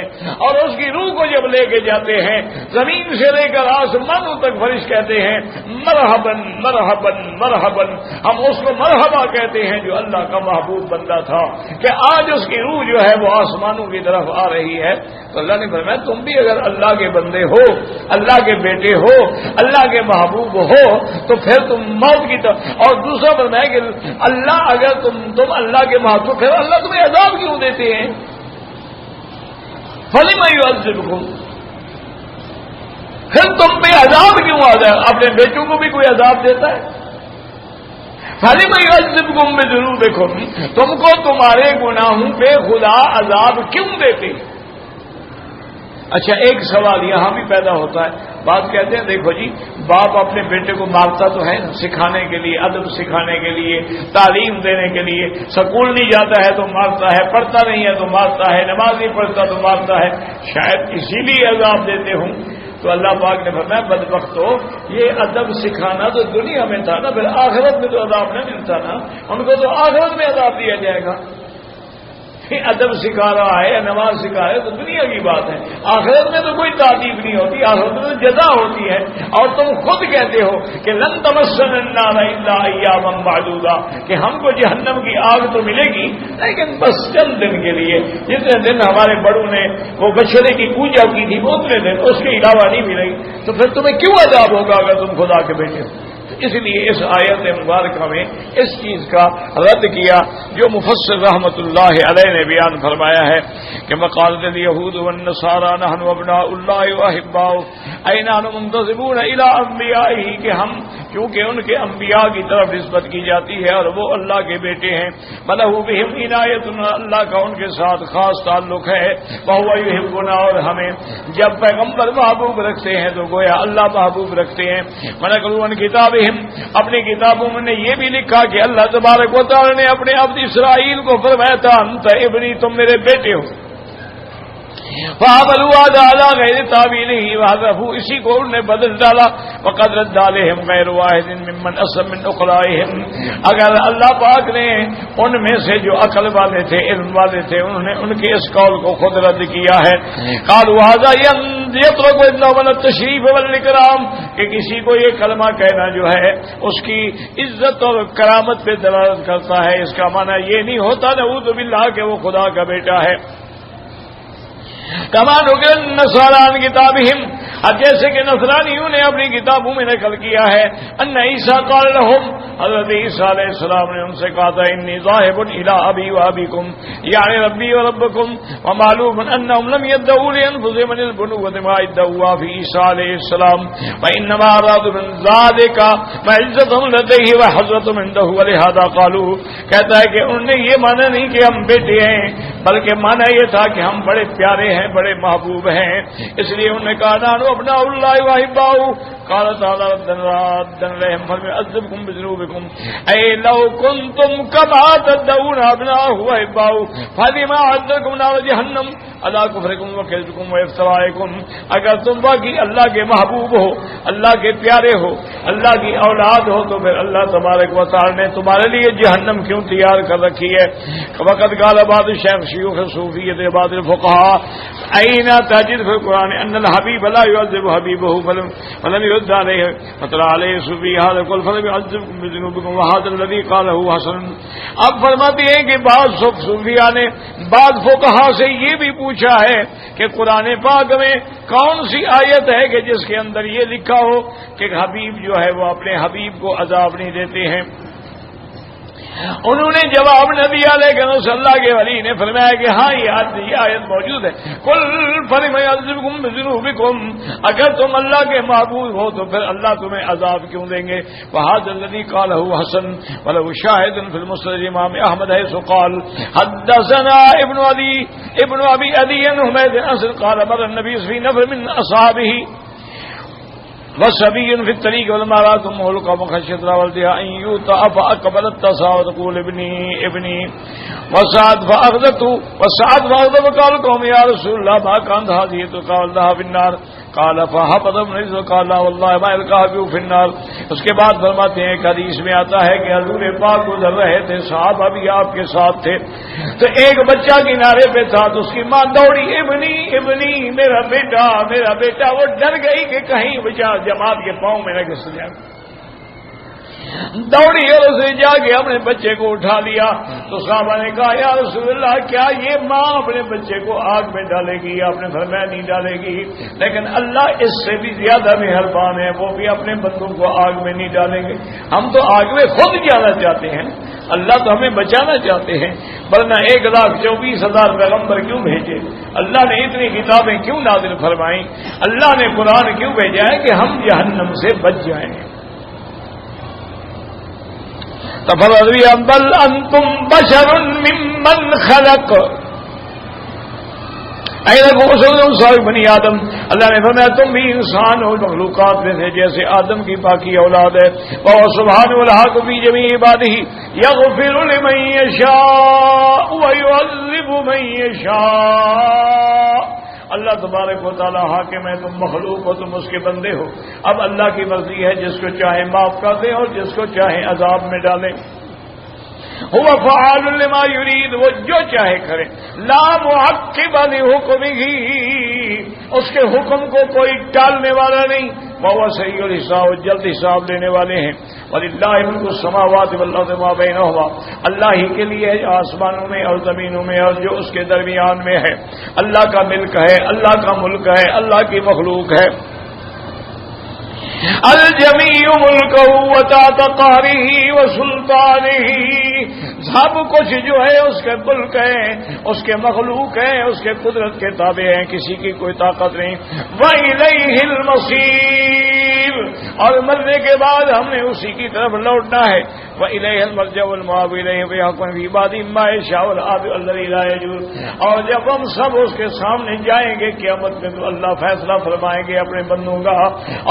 اور اس کی روح کو جب لے کے جاتے ہیں زمین سے لے کر آسمانوں تک فرشتے کہتے ہیں مرحبن مرحبن مرحبن، ہم اس کو مرحبا کہتے ہیں جو اللہ کا محبوب بندہ تھا کہ آج اس کی روح جو ہے وہ آسمانوں کی طرف آ رہی ہے۔ تو اللہ نے فرمایا تم بھی اگر اللہ کے بندے ہو، اللہ کے بیٹے ہو، اللہ کے محبوب ہو تو پھر تم موت کی طرف۔ اور دوسرا فرمایا کہ اللہ اگر تم اللہ کے محبوب، پھر اللہ تمہیں عذاب کیوں دیتے ہیں؟ فَلِمَ يُعَذِّبُكُمْ، پھر تم پہ عذاب کیوں آتا ہے؟ اپنے بیٹوں کو بھی کوئی عذاب دیتا ہے؟ فَلِمَ يُعَذِّبُكُمْ بِذُنُوبِكُمْ، تم کو تمہارے گناہوں پہ خدا عذاب کیوں دیتے؟ اچھا ایک سوال یہاں بھی پیدا ہوتا ہے، بات کہتے ہیں دیکھو جی باپ اپنے بیٹے کو مارتا تو ہے سکھانے کے لیے، ادب سکھانے کے لیے، تعلیم دینے کے لیے، سکول نہیں جاتا ہے تو مارتا ہے، پڑھتا نہیں ہے تو مارتا ہے، نماز نہیں پڑھتا تو مارتا ہے، شاید اسی لیے عذاب دیتے ہوں۔ تو اللہ پاک نے فرمایا بدبختو، یہ ادب سکھانا تو دنیا میں تھا نا، پھر آخرت میں تو عذاب نہیں ملتا نا، ان کو تو آخرت میں عذاب دیا جائے گا۔ ادب سکھا رہا ہے، نماز سکھا رہا ہے تو دنیا کی بات ہے، آخرت میں تو کوئی تعریف نہیں ہوتی، آخرت میں تو جزا ہوتی ہے۔ اور تم خود کہتے ہو کہ لن تمسنا النار الا ایاما معدودا، کہ ہم کو جہنم کی آگ تو ملے گی لیکن بس چند دن کے لیے، جتنے دن ہمارے بڑوں نے وہ بچڑے کی پوجا کی تھی اتنے دن، اس کے علاوہ نہیں ملے گی۔ تو پھر تمہیں کیوں عذاب ہوگا اگر تم خدا کے بیٹے ہو؟ اس لیے اس آیت مبارکہ میں اس چیز کا رد کیا جو مفسر رحمت اللہ علیہ نے بیان فرمایا ہے کہ وقالت الیہود والنصارى نحن ابناء اللہ واحباؤہ، اینان منتسبون الی انبیائہ کہ ہم کیونکہ ان کے انبیاء کی طرف نسبت کی جاتی ہے اور وہ اللہ کے بیٹے ہیں. بلہ بہم عنایت اللہ کا ان کے ساتھ خاص تعلق ہے. وہو یحبنا اور ہمیں جب پیغمبر محبوب رکھتے ہیں تو گویا اللہ محبوب رکھتے ہیں. ونقلوا عن کتابہم اپنی کتابوں میں نے یہ بھی لکھا کہ اللہ تبارک و تعالی نے اپنے عبد اسرائیل کو فرمایا تھا انت ابنی تم میرے بیٹے ہو. فَعَمَلُوا عَلَى غَيْرِ تَأْوِيلِهِ وَحَذَفُوا اسی کو انہوں نے بدل ڈالا. وَقَدْ رَدَّ عَلَيْهِمْ غَيْرُ وَاحِدٍ مِّمَّنْ أَسْلَمَ مِنْ عُقَلَائِهِمْ اگر اللہ پاک نے ان میں سے جو عقل والے تھے علم والے تھے انہوں نے ان کے اس قول کو خود رد کیا ہے. قالوا هذا يترك من التشریف والإکرام کہ کسی کو یہ کلمہ کہنا جو ہے اس کی عزت اور کرامت پہ دلالت کرتا ہے. اس کا معنی یہ نہیں ہوتا نعوذ باللہ کہ وہ خدا کا بیٹا ہے. کما نقل النصارى عن کتابہم اب جیسے کہ نصرانیوں نے اپنی کتابوں میں نقل کیا ہے ان عیسیٰ قال لهم حضرت عیسیٰ علیہ السلام نے ان سے کہا تھا انی ذاہب الی ابی وابیکم یعنی ربی وربکم ومعلوم انہم لم يدعوا لانفسهم من البنوۃ ما ادعوا فی عیسیٰ علیہ السلام وانما ارادوا من ذلك معزتهم لديه وحظوة عنده ولهذا قالوا کہتا ہے کہ انہوں نے یہ مانا نہیں کہ ہم بیٹے ہیں بلکہ مانا یہ تھا کہ ہم بڑے پیارے ہیں بڑے محبوب ہیں. اس لیے انہوں نے کہا نحن ابناء اللہ واحباؤ. قال تعالی ردا لهم فليعذبكم بذنوبكم اي لو كنتم كما تدعون ابناءه واحباؤه فلما عذبكم نار جهنم على كفركم وكذبكم وافترائكم. اگر تم باقی اللہ کے محبوب ہو اللہ کے پیارے ہو اللہ کی اولاد ہو تو پھر اللہ تبارک و تعالی نے تمہارے لیے جہنم کیوں تیار کر رکھی ہے. وقت قال بعض شیوخ صوفیت بعض الفقهاء اين تجد في القران ان الحبيب لا يعذب حبيبه فلم يرد عليه فطلع عليه صوفي هذا قال فلم يعذبكم بذنوبكم وهذا الذي قاله حسن. اب فرماتے ہیں کہ بعض صوفیاء نے بعض فقہا سے یہ بھی پوچھا ہے کہ قرآن پاک میں کون سی آیت ہے کہ جس کے اندر یہ لکھا ہو کہ حبیب جو ہے وہ اپنے حبیب کو عذاب نہیں دیتے ہیں. انہوں نے جواب نہ دیا لیکن اس اللہ کے ولی نے فرمایا کہ ہاں یہ آیت موجود ہے. قل فلم يعذبكم بذنوبكم اگر تم اللہ کے معبود ہو تو پھر اللہ تمہیں عذاب کیوں دیں گے. وهذا الذي قاله حسن ولو شاهد في المسند امام احمد حيث قال حدثنا ابن ابي عدي حميد اصل قال مر النبي في نفر من اصحابه وصبي في الطريق ولما رأت أمه القوم خشيت راولدها أن يؤتى فأقبلت تسعى وتقول ابني وسعد فأخذته فقال القوم يا رسول الله ما كانت هذه قال لها في النار قال فهبط ابن قال لا والله ما القاه في النار. اس کے بعد فرماتے ہیں کہ حدیث میں آتا ہے کہ حضور پاک گزر رہے تھے صحابہ بھی آپ کے ساتھ تھے تو ایک بچہ کنارے پہ تھا تو اس کی ماں دوڑی ابنی میرا بیٹا. وہ ڈر گئی کہ کہیں بچہ جماعت کے پاؤں میں نہ گھس جائے. دوڑی اور اسے جا کے اپنے بچے کو اٹھا لیا تو صحابہ نے کہا یا رسول اللہ کیا یہ ماں اپنے بچے کو آگ میں ڈالے گی؟ آپ نے فرمایا نہیں ڈالے گی لیکن اللہ اس سے بھی زیادہ مہربان ہے وہ بھی اپنے بندوں کو آگ میں نہیں ڈالیں گے. ہم تو آگ میں خود جانا چاہتے ہیں اللہ تو ہمیں بچانا چاہتے ہیں ورنہ 1,24,000 پیغمبر کیوں بھیجے؟ اللہ نے اتنی کتابیں کیوں نازل فرمائیں؟ اللہ نے قرآن کیوں بھیجا ہے کہ ہم جہنم سے بچ جائیں. بل انتم بشر ممن خلق بنی آدم. اللہ نے فرمایا تم بھی انسان ہو مخلوقات میں سے جیسے آدم کی باقی اولاد ہے. وهو سبحانه الحق في جميع عباده يغفر لمن يشاء ويعذب من يشاء. اللہ تبارک و تعالیٰ حاکم ہے تم مخلوق ہو تم اس کے بندے ہو. اب اللہ کی مرضی ہے جس کو چاہے معاف کر دے اور جس کو چاہے عذاب میں ڈالے. هو فعال لما يريد وہ جو چاہے کرے. لا معقب لحکمه اس کے حکم کو کوئی ٹالنے والا نہیں. وهو سریع الحساب جلد حساب لینے والے ہیں. وللہ ملک السماوات والارض ما بینہما اللہ ہی کے لیے ہے آسمانوں میں اور زمینوں میں اور جو اس کے درمیان میں ہے. اللہ کا ملک ہے اللہ کا ملک ہے اللہ کی مخلوق ہے. الجمیع ملکہ وتحت قہرہ وسلطانہ، سب کچھ جو ہے اس کے ملک ہے، اس کے مخلوق ہے، اس کے قدرت کے تابع ہیں، کسی کی کوئی طاقت نہیں۔ وإلیہ المصیر، اور مرنے کے بعد ہم نے اسی کی طرف لوٹنا ہے۔ وإلیہ المرجع والمآب الیہ ویحکم فی عبادہ ما یشاء والعدل الذی لا یجور، اور جب ہم سب اس کے سامنے جائیں گے قیامت میں تو اللہ فیصلہ فرمائیں گے اپنے بندوں کا،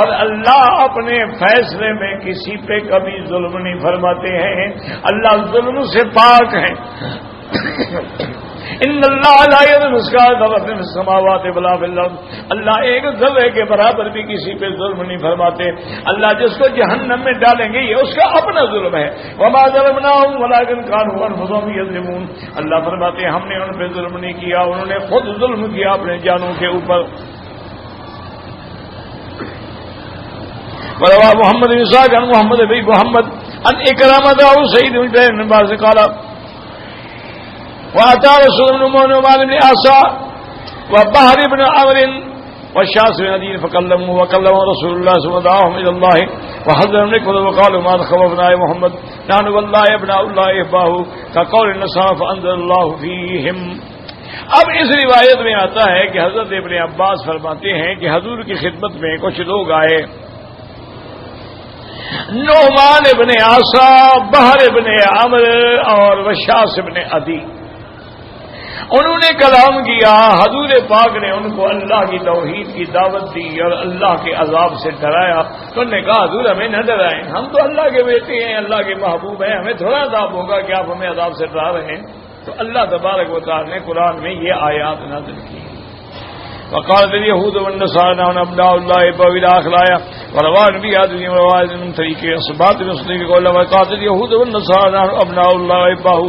اور اللہ اپنے فیصلے میں کسی پہ کبھی ظلم نہیں فرماتے ہیں، اللہ ظلم سے پاک ہیں۔ ان اللہ لا یظلم مثقال ذرۃ فی السماوات ولا فی الارض، اللہ ایک ذرے کے برابر بھی کسی پہ ظلم نہیں فرماتے۔ اللہ جس کو جہنم میں ڈالیں گے یہ اس کا اپنا ظلم ہے۔ وما ظلمناہم ولکن کانوا انفسہم یظلمون، اللہ فرماتے ہیں ہم نے ان پہ ظلم نہیں کیا، انہوں نے خود ظلم کیا اپنے جانوں کے اوپر۔ وروى محمد بن اسحاق عن محمد بن محمد عن اکرامہ سعید بن جبیر بن باز قال واتى رسول بن نعمان بن عاصى وبحر بن عمرو والشاس بن عدي فكلموا وكلم رسول الله صلى الله عليه وسلم الى الله وحذرهم لكم وقالوا ما خوفنا يا محمد نحن والله ابناء الله اباه كقول النصارى فانزل الله فيهم۔ اب اس روایت میں آتا ہے کہ حضرت ابن عباس فرماتے ہیں کہ حضور کی خدمت میں کچھ لوگ آئے، نعمان ابن عاصی، بحر ابن عمرو اور وشاس ابن عدی، انہوں نے کلام کیا، حضور پاک نے ان کو اللہ کی توحید کی دعوت دی اور اللہ کے عذاب سے ڈرایا، تو انہوں نے کہا حضور ہمیں نہ ڈرائیں، ہم تو اللہ کے بیٹے ہیں، اللہ کے محبوب ہیں، ہمیں تھوڑا عذاب ہوگا کہ آپ ہمیں عذاب سے ڈرا رہے ہیں۔ تو اللہ تبارک و تعالی نے قرآن میں یہ آیات نازل کی۔ وقالت اليهود والنصارى نحن ابناء الله وإلى آخر وروى النبي هذه الرواية من طريق أصحاب المسلمين قال وقالت اليهود والنصارى نحن ابناء الله وإباه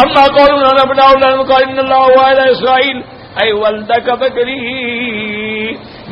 أما قالوا نحن ابناء الله قال إن الله وعلى إسرائيل أي ولدك بكري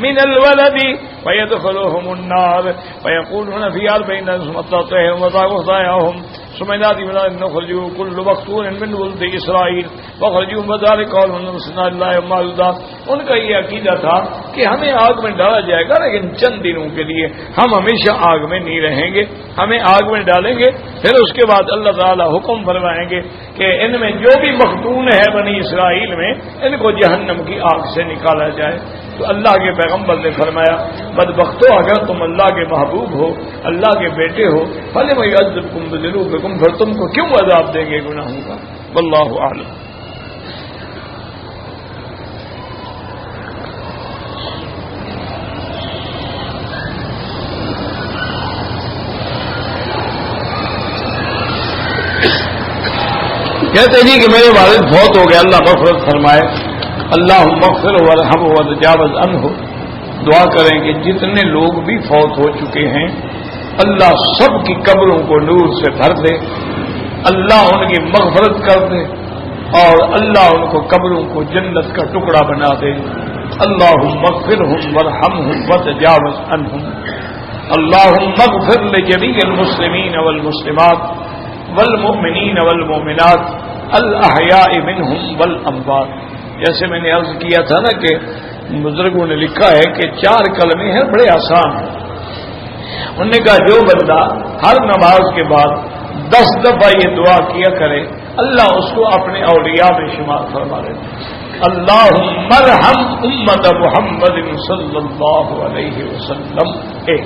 من الولد فيدخلهم النار فيقولون في 40 ثم تطهرهم وتطهرهم ثم ينادي مناد نخرجوا كل مقتول من ولد اسرائیل وخرجوا بذلك قالوا نصرنا لله ما يرضى۔ ان کا یہ عقیدہ تھا کہ ہمیں آگ میں ڈالا جائے گا لیکن چند دنوں کے لیے، ہم ہمیشہ آگ میں نہیں رہیں گے، ہمیں آگ میں ڈالیں گے، پھر اس کے بعد اللہ تعالیٰ حکم فرمائیں گے کہ ان میں جو بھی مختون ہے بنی اسرائیل میں ان کو جہنم کی آگ سے نکالا جائے۔ تو اللہ کے پیغمبر نے فرمایا بدبختو اگر تم اللہ کے محبوب ہو، اللہ کے بیٹے ہو، فلم یعذبکم بذنوبکم، پھر تم کو کیوں عذاب دیں گے گناہوں کا؟ واللہ اعلم۔ کہتے جی کہ میرے والد فوت ہو گئے، اللہ مغفرت فرمائے، اللہم اغفر وارحمہ وتجاوز عنہ۔ دعا کریں کہ جتنے لوگ بھی فوت ہو چکے ہیں اللہ سب کی قبروں کو نور سے بھر دے، اللہ ان کی مغفرت کر دے، اور اللہ ان کو قبروں کو جنت کا ٹکڑا بنا دے۔ اللہم اغفرہم وارحمہم وتجاوز عنہم۔ اللہم اغفر لجمیع المسلمین والمسلمات والمؤمنین والمؤمنات الاحیاء منہم والاموات۔ جیسے میں نے عرض کیا تھا نا کہ بزرگوں نے لکھا ہے کہ 4 کلمے ہیں بڑے آسان ہیں۔ انہوں نے کہا جو بندہ ہر نماز کے بعد 10 دفعہ یہ دعا کیا کرے اللہ اس کو اپنے اولیاء میں شمار فرما لے۔ اللہم ارحم امت محمد صلی اللہ علیہ وسلم، ایک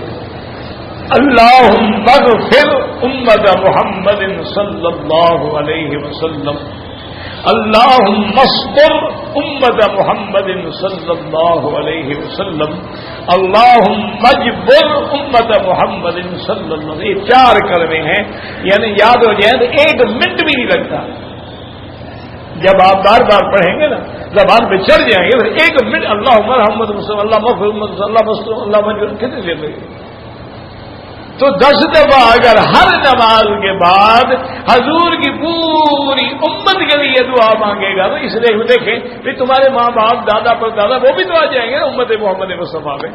اللہم اغفر امت محمد صلی اللہ علیہ وسلم، اللہم استر امت محمد صلی اللہ علیہ وسلم، اللہم اجبر امت محمد صلی اللہ علیہ وسلم۔ یہ 4 کلمے ہیں، یعنی یاد ہو جائے تو 1 منٹ بھی نہیں لگتا۔ جب آپ بار بار پڑھیں گے نا زبان پہ چڑھ جائیں گے، 1 منٹ اللہم محمد صلی اللہ محمد صلی اللہ مستر اللہ مجبور کتنے دیر لگے؟ تو 10 دفعہ اگر ہر نماز کے بعد حضور کی پوری امت کے لیے دعا مانگے گا تو اس لیے دیکھیں کہ تمہارے ماں باپ دادا پر دادا وہ بھی تو آ جائیں گے امت محمد مصطفیٰ میں،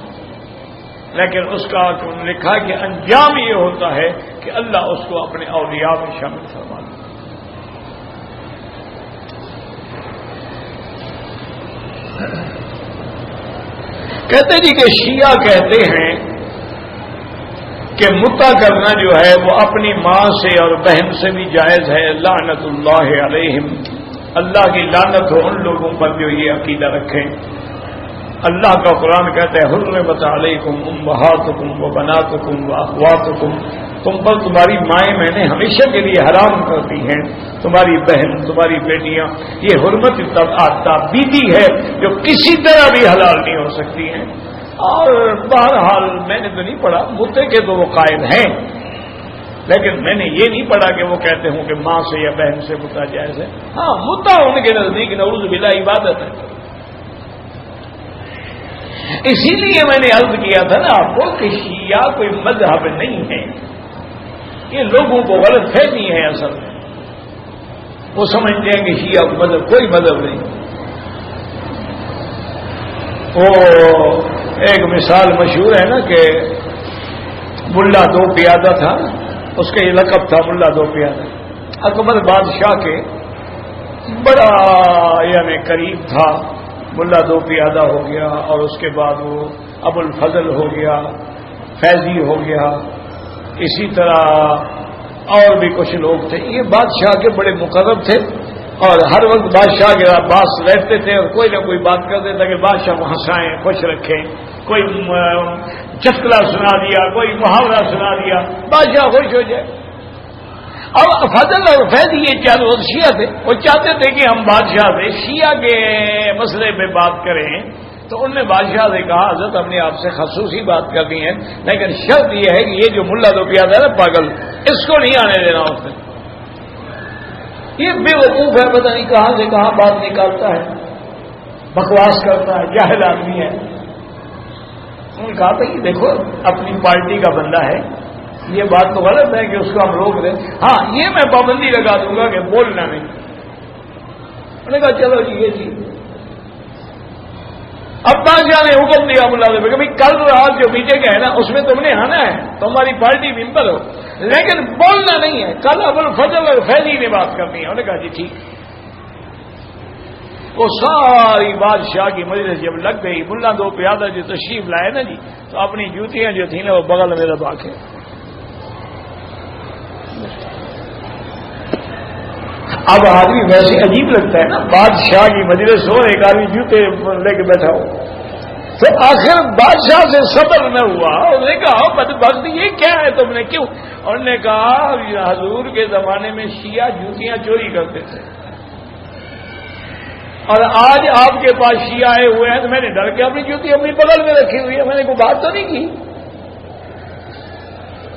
لیکن اس کا لکھا کہ انجام یہ ہوتا ہے کہ اللہ اس کو اپنے اولیاء میں شامل فرما دے۔ کہتے جی کہ شیعہ کہتے ہیں کہ متا کرنا جو ہے وہ اپنی ماں سے اور بہن سے بھی جائز ہے، لعنت اللہ علیہم، اللہ کی لعنت ہو ان لوگوں پر جو یہ عقیدہ رکھیں۔ اللہ کا قرآن کہتا ہے حرمت علیکم امہاتکم و بناتکم و اخواتکم، تم پر تمہاری مائیں میں نے ہمیشہ کے لیے حرام کر دی ہیں، تمہاری بہن، تمہاری بیٹیاں، یہ حرمت تبعیدی ہے جو کسی طرح بھی حلال نہیں ہو سکتی ہیں۔ اور بہرحال میں نے تو نہیں پڑھا، متے کے تو وہ قائل ہیں، لیکن میں نے یہ نہیں پڑھا کہ وہ کہتے ہوں کہ ماں سے یا بہن سے متا جائز ہے۔ ہاں متا ان کے نزدیک نعوذ باللہ عبادت ہے۔ اسی لیے میں نے عرض کیا تھا نا آپ کو کہ شیعہ کوئی مذہب نہیں ہے، یہ لوگوں کو غلط فہمی ہے۔ اصل میں وہ سمجھتے ہیں کہ شیعہ کو مذہب، کوئی مذہب نہیں۔ وہ ایک مثال مشہور ہے نا کہ ملا دو پیادہ تھا، اس کا یہ لقب تھا ملا دو پیادہ۔ اکبر بادشاہ کے بڑا یعنی قریب تھا، ملا دو پیادہ ہو گیا، اور اس کے بعد وہ ابو الفضل ہو گیا، فیضی ہو گیا، اسی طرح اور بھی کچھ لوگ تھے۔ یہ بادشاہ کے بڑے مقرب تھے اور ہر وقت بادشاہ کے پاس رہتے تھے، اور کوئی نہ کوئی بات کرتے تھے کہ بادشاہ کو ہنسائیں، خوش رکھیں، کوئی چٹکلا سنا دیا، کوئی محاورہ سنا دیا، بادشاہ خوش ہو جائے۔ اب فضل اور فیضی یہ چاروں شیعہ تھے، وہ چاہتے تھے کہ ہم بادشاہ سے شیعہ کے مسئلے پہ بات کریں، تو انہوں نے بادشاہ سے کہا حضرت ہم نے آپ سے خصوصی بات کرنی ہے، لیکن شرط یہ ہے کہ یہ جو ملا دو پیادہ ہے نا پاگل، اس کو نہیں آنے دینا اس نے، یہ بے وقوف ہے، پتہ نہیں کہاں سے کہاں بات نکالتا ہے، بکواس کرتا ہے، جاہل آدمی ہے۔ انہوں نے کہا تھا کہ دیکھو اپنی پارٹی کا بندہ ہے، یہ بات تو غلط ہے کہ اس کو ہم روک دیں، ہاں یہ میں پابندی لگا دوں گا کہ بولنا نہیں۔ انہوں نے کہا چلو جی یہ جی۔ اب بادشاہ نے حکم دیا ملا دو کہ بھائی کل رات جو میٹنگ ہے نا اس میں تم نے آنا ہے، تمہاری پارٹی ممبر ہو، لیکن بولنا نہیں ہے، کل ابو الفضل اور فیضی نے بات کرنی ہے۔ انہوں نے کہا جی ٹھیک۔ وہ ساری بادشاہ کی مجلس جب لگ گئی، ملا دو پیادہ جو تشریف لائے نا جی، تو اپنی جوتیاں جو تھیں نا وہ بغل میں دبا کے، اب آدمی ویسے عجیب لگتا ہے نا، بادشاہ کی مجلس ہو، ایک آدمی جوتے لے کے بیٹھا ہو، تو آخر بادشاہ سے صبر نہ ہوا، انہوں نے کہا بدبخت یہ کیا ہے تم نے کیوں؟ انہوں نے کہا حضور کے زمانے میں شیعہ جوتیاں چوری کرتے تھے، اور آج آپ کے پاس شیعہ آئے ہوئے ہیں تو میں نے ڈر کے اپنی جوتی اپنی بغل میں رکھی ہوئی ہے، میں نے کوئی بات تو نہیں کی۔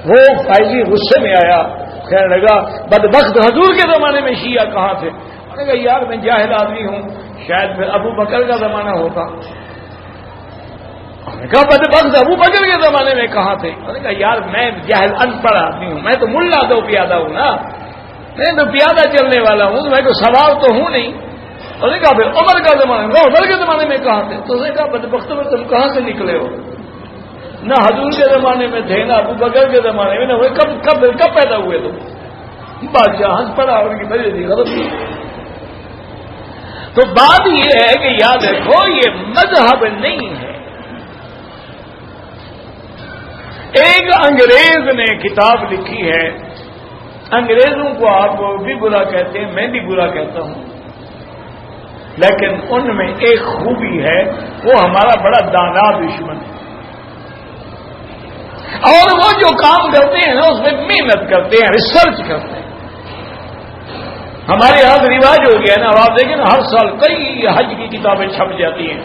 وہ فائزی غصے میں آیا، کہنے لگا بدبخت حضور کے زمانے میں شیعہ کہاں تھے؟ انہوں نے کہا یار میں جاہل آدمی ہوں، شاید پھر ابو بکر کا زمانہ ہوتا۔ انہوں نے کہا بدبخت ابو بکر کے زمانے میں کہاں تھے؟ انہوں نے کہا یار میں جاہل ان پڑھ آدمی ہوں، میں تو ملا دو پیادہ ہوں نا، میں تو پیادہ چلنے والا ہوں، تو میں کوئی سوار تو ہوں نہیں۔ انہوں نے کہا پھر عمر کا زمانہ، عمر کے زمانے میں کہاں تھے؟ تو اس نے کہا بدبخت میں تم کہاں سے نکلے ہو؟ نہ حضور کے زمانے میں تھے نہ ابو بکر کے زمانے میں، نہ وہ کب پیدا ہوئے تم؟ بادشاہ ہنس پڑا، ان کی وجہ سے غلط تھی۔ تو بات یہ ہے کہ یاد رکھو یہ مذہب نہیں ہے۔ ایک انگریز نے کتاب لکھی ہے، انگریزوں کو آپ بھی برا کہتے ہیں، میں بھی برا کہتا ہوں، لیکن ان میں ایک خوبی ہے، وہ ہمارا بڑا دانا دشمن ہے، اور وہ جو کام کرتے ہیں نا اس میں محنت کرتے ہیں، ریسرچ کرتے ہیں۔ ہمارے یہاں رواج ہو گیا نا، اب آپ دیکھیں نا ہر سال کئی حج کی کتابیں چھپ جاتی ہیں۔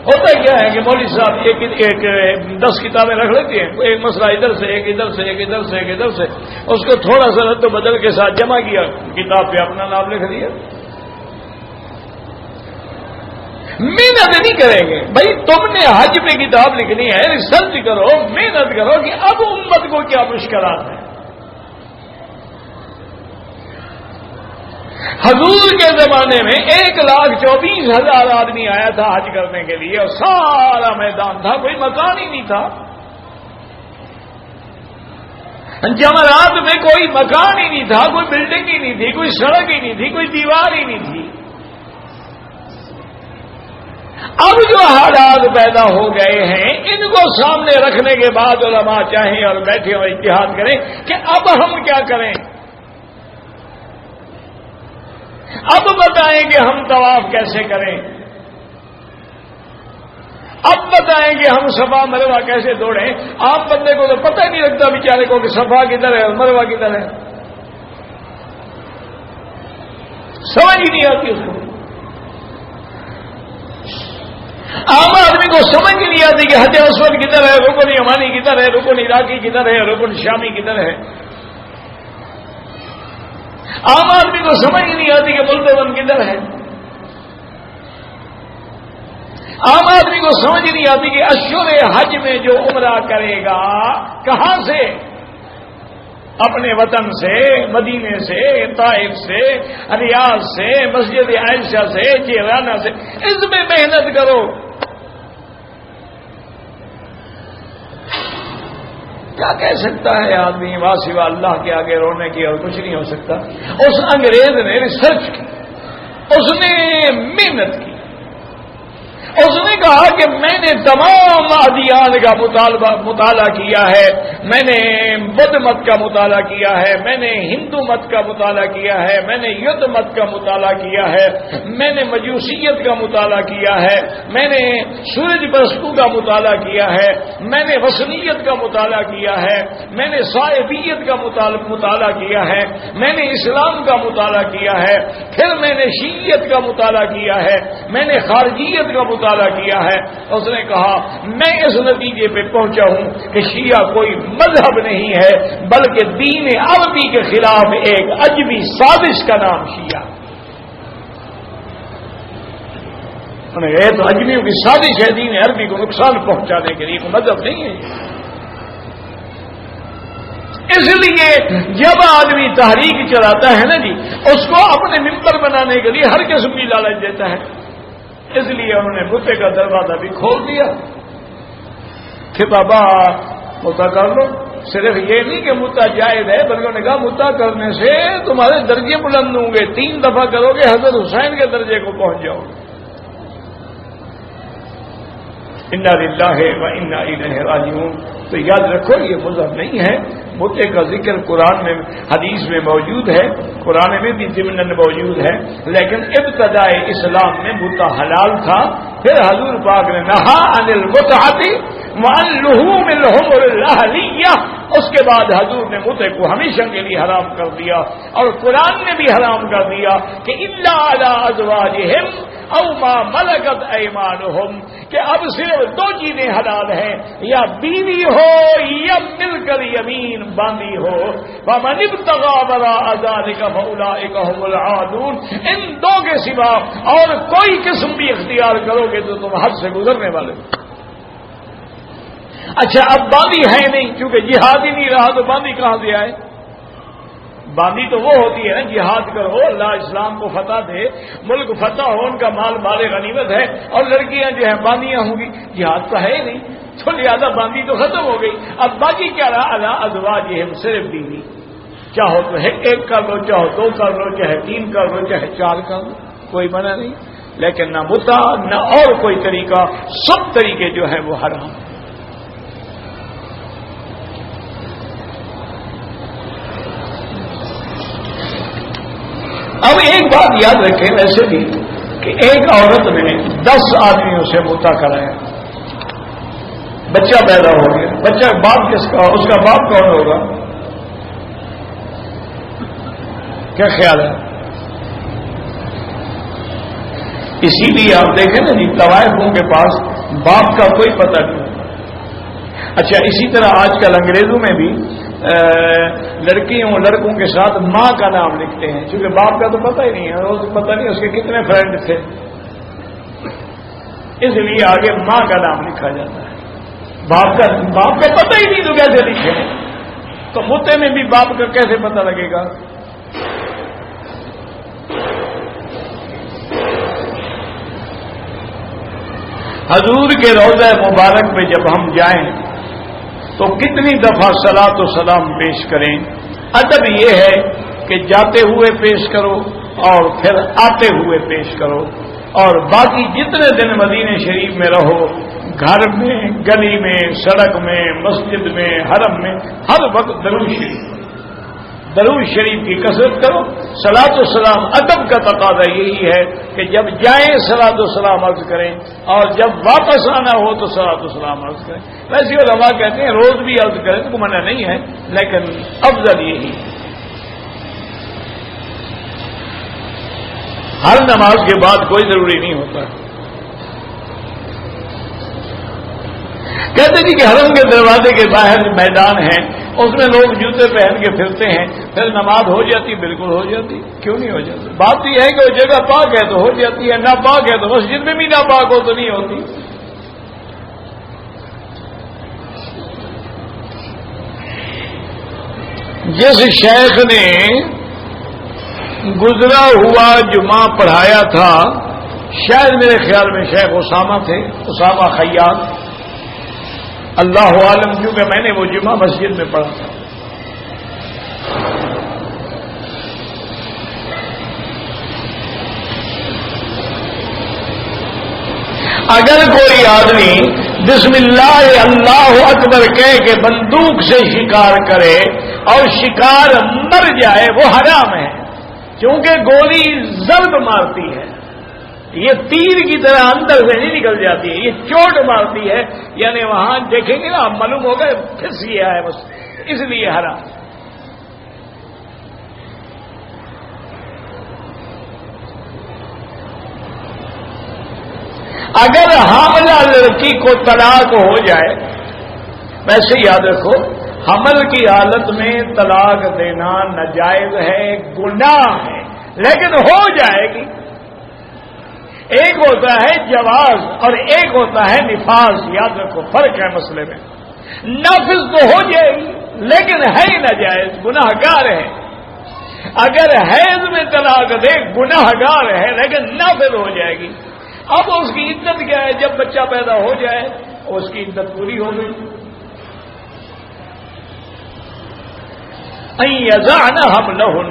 ہوتا کیا ہے کہ مولوی صاحب ایک 10 کتابیں رکھ لیتے ہیں، ایک مسئلہ ادھر سے ایک ادھر سے ایک ادھر سے ایک ادھر سے، اس کو تھوڑا سا رد و بدل کے ساتھ جمع کیا، کتاب پہ اپنا نام لکھ دیا۔ محنت نہیں کریں گے بھائی، تم نے حج پہ کتاب لکھنی ہے، ریسرچ کرو، محنت کرو کہ اب امت کو کیا مشکلات ہیں۔ حضور کے زمانے میں 1,24,000 آدمی آیا تھا حج کرنے کے لیے، اور سارا میدان تھا، کوئی مکان ہی نہیں تھا، جمرات میں کوئی مکان ہی نہیں تھا، کوئی بلڈنگ ہی نہیں تھی، کوئی سڑک ہی نہیں تھی، کوئی دیوار ہی نہیں تھی۔ اب جو حالات پیدا ہو گئے ہیں، ان کو سامنے رکھنے کے بعد علماء چاہیں اور بیٹھے اور اجتہاد کریں کہ اب ہم کیا کریں، اب بتائیں کہ ہم طواف کیسے کریں، اب بتائیں کہ ہم صفا مروہ کیسے دوڑیں۔ عام بندے کو تو پتہ ہی نہیں لگتا بیچارے کو کہ صفا کدھر ہے اور مروہ کدھر ہے، سمجھ ہی نہیں آتی اس کو۔ عام آدمی کو سمجھ ہی نہیں آتی کہ حجر اسود کدھر ہے، رکن یمانی کدھر ہے، رکن عراقی کدھر ہے، رکن شامی کدھر ہے۔ عام آدمی کو سمجھ ہی نہیں آتی کہ ملتزم کدھر ہے۔ عام آدمی کو سمجھ ہی نہیں آتی کہ اشہر حج میں جو عمرہ کرے گا کہاں سے، اپنے وطن سے، مدینے سے، طائف سے، ریاض سے، مسجد عائشہ سے، جیرانہ سے، اس میں محنت کرو۔ کیا کہہ سکتا ہے آدمی سوا اللہ کے آگے رونے کی، اور کچھ نہیں ہو سکتا۔ اس انگریز نے ریسرچ کی، اس نے محنت کی، اس نے کہا کہ میں نے تمام ادیان کا مطالعہ کیا ہے، میں نے بدھ مت کا مطالعہ کیا ہے، میں نے ہندو مت کا مطالعہ کیا ہے، میں نے یدھ مت کا مطالعہ کیا ہے، میں نے مجوسیت کا مطالعہ کیا ہے، میں نے سورج پرستو کا مطالعہ کیا ہے، میں نے وثنیت کا مطالعہ کیا ہے، میں نے صائبیت کا مطالعہ کیا ہے، میں نے اسلام کا مطالعہ کیا ہے، پھر میں نے شیعیت کا مطالعہ کیا ہے، میں نے خارجیت کا مطالعہ کیا ہے۔ اس نے کہا میں اس نتیجے پہ پہنچا ہوں کہ شیعہ کوئی مذہب نہیں ہے بلکہ دین عربی کے خلاف ایک عجمی سازش کا نام شیعہ۔ یہ تو اجمیوں کی سازش ہے دین عربی کو نقصان پہنچانے کے لیے، کوئی مذہب نہیں ہے۔ اس لیے جب آدمی تحریک چلاتا ہے نا جی، اس کو اپنے ممبر بنانے کے لیے ہر قسم کی لالچ دیتا ہے۔ اس لیے انہوں نے متے کا دروازہ بھی کھول دیا کہ بابا متا کر لو۔ صرف یہ نہیں کہ متا جائز ہے بلکہ انہوں نے کہا متا کرنے سے تمہارے درجے بلند ہوں گے، 3 دفعہ کرو گے حضرت حسین کے درجے کو پہنچ جاؤ گے۔ انا للہ و انا الیہ راجعون۔ تو یاد رکھو یہ مذہب نہیں ہے۔ متے کا ذکر قرآن میں، حدیث میں موجود ہے، قرآن میں بھی ضمناً موجود ہے، لیکن ابتدائے اسلام میں متا حلال تھا، پھر حضور پاک نے نہا عن المتعۃ وعن لحوم الحمر الاہلیہ، اس کے بعد حضور نے متے کو ہمیشہ کے لیے حرام کر دیا، اور قرآن نے بھی حرام کر دیا کہ الا علی ازواجہم او ما ملکت ایمانہم، کہ اب صرف 2 چیزیں حلال ہیں، یا بیوی ہو یا مل کر یمین باندھی ہو، فمن ابتغى وراء ذلك فاولئک هم العادون، ان 2 کے سوا اور کوئی قسم بھی اختیار کرو گے تو تم حد سے گزرنے والے۔ اچھا اب باندھی ہے نہیں، کیونکہ جہاد ہی نہیں رہا تو باندھی کہاں سے آئے؟ باندھی تو وہ ہوتی ہے نا، جہاد کرو، اللہ اسلام کو فتح دے، ملک فتح ہو، ان کا مال غنیمت ہے، اور لڑکیاں جو ہیں باندیاں ہوں گی، جہاد تو ہے ہی نہیں، تو لہٰذا باندھی تو ختم ہو گئی۔ اب باقی کیا رہا؟ علی ازواجہم، صرف بیوی، چاہو تو 1 کر لو، چاہو 2 کر لو، چاہے 3 کر لو، چاہے 4 کر لو، کوئی منع نہیں، لیکن نہ متع نہ اور کوئی طریقہ، سب طریقے جو ہیں وہ حرام۔ اب ایک بات یاد رکھیں ویسے بھی کہ ایک عورت نے 10 آدمیوں سے متا کرایا، بچہ پیدا ہو گیا، بچہ باپ کس کا؟ اس کا باپ کون ہوگا؟ کیا خیال ہے؟ اسی لیے آپ دیکھیں نا جی، طوائفوں کے پاس باپ کا کوئی پتہ نہیں۔ اچھا اسی طرح آج کل انگریزوں میں بھی لڑکیوں لڑکوں کے ساتھ ماں کا نام لکھتے ہیں، کیونکہ باپ کا تو پتہ ہی نہیں ہے، وہ پتہ نہیں اس کے کتنے فرینڈ تھے، اس لیے آگے ماں کا نام لکھا جاتا ہے۔ باپ کا پتہ ہی نہیں تو کیسے لکھے؟ تو متے میں بھی باپ کا کیسے پتہ لگے گا؟ حضور کے روضہ مبارک پہ جب ہم جائیں تو کتنی دفعہ صلاۃ و سلام پیش کریں؟ ادب یہ ہے کہ جاتے ہوئے پیش کرو اور پھر آتے ہوئے پیش کرو، اور باقی جتنے دن مدینہ شریف میں رہو، گھر میں، گلی میں، سڑک میں، مسجد میں، حرم میں، ہر وقت درود شریف کی کثرت کرو۔ صلاۃ و سلام ادب کا تقاضا یہی ہے کہ جب جائیں صلاۃ و سلام عرض کریں، اور جب واپس آنا ہو تو صلاۃ و سلام عرض کریں۔ ویسے علماء کہتے ہیں روز بھی عرض کریں تو منع نہیں ہے، لیکن افضل یہی ہے۔ ہر نماز کے بعد کوئی ضروری نہیں ہوتا۔ کہتے جی کہ حرم کے دروازے کے باہر میدان ہے، اس میں لوگ جوتے پہن کے پھرتے ہیں، پھر نماز ہو جاتی؟ بالکل ہو جاتی، کیوں نہیں ہو جاتی؟ بات یہ ہے کہ وہ جگہ پاک ہے تو ہو جاتی ہے، نہ پاک ہے تو مسجد میں بھی نہ پاک ہو تو نہیں ہوتی۔ جس شیخ نے گزرا ہوا جمعہ پڑھایا تھا، شاید میرے خیال میں شیخ اسامہ تھے، اسامہ خیاط، اللہ عالم، کیونکہ میں نے وہ جمعہ مسجد میں پڑھا تھا۔ اگر کوئی آدمی بسم اللہ اللہ اکبر کہہ کے بندوق سے شکار کرے اور شکار مر جائے، وہ حرام ہے، کیونکہ گولی ضرب مارتی ہے، یہ تیر کی طرح اندر سے نہیں نکل جاتی ہے، یہ چوٹ مارتی ہے، یعنی وہاں دیکھیں گے نا آپ معلوم ہوگا پھنس گیا ہے بس، اس لیے حرام۔ اگر حاملہ لڑکی کو طلاق ہو جائے، ویسے یاد رکھو حمل کی حالت میں طلاق دینا ناجائز ہے، گناہ ہے، لیکن ہو جائے گی۔ ایک ہوتا ہے جواز اور ایک ہوتا ہے نفاذ، یاد رکھو فرق ہے مسئلے میں۔ نافذ تو ہو جائے گی لیکن ہے ناجائز، گناہ گار ہے۔ اگر حیض میں طلاق دے گناہ گار ہے لیکن نافذ ہو جائے گی۔ اب اس کی عدت کیا ہے؟ جب بچہ پیدا ہو جائے اس کی عدت پوری ہو گئی۔ ان یضعن حملہن،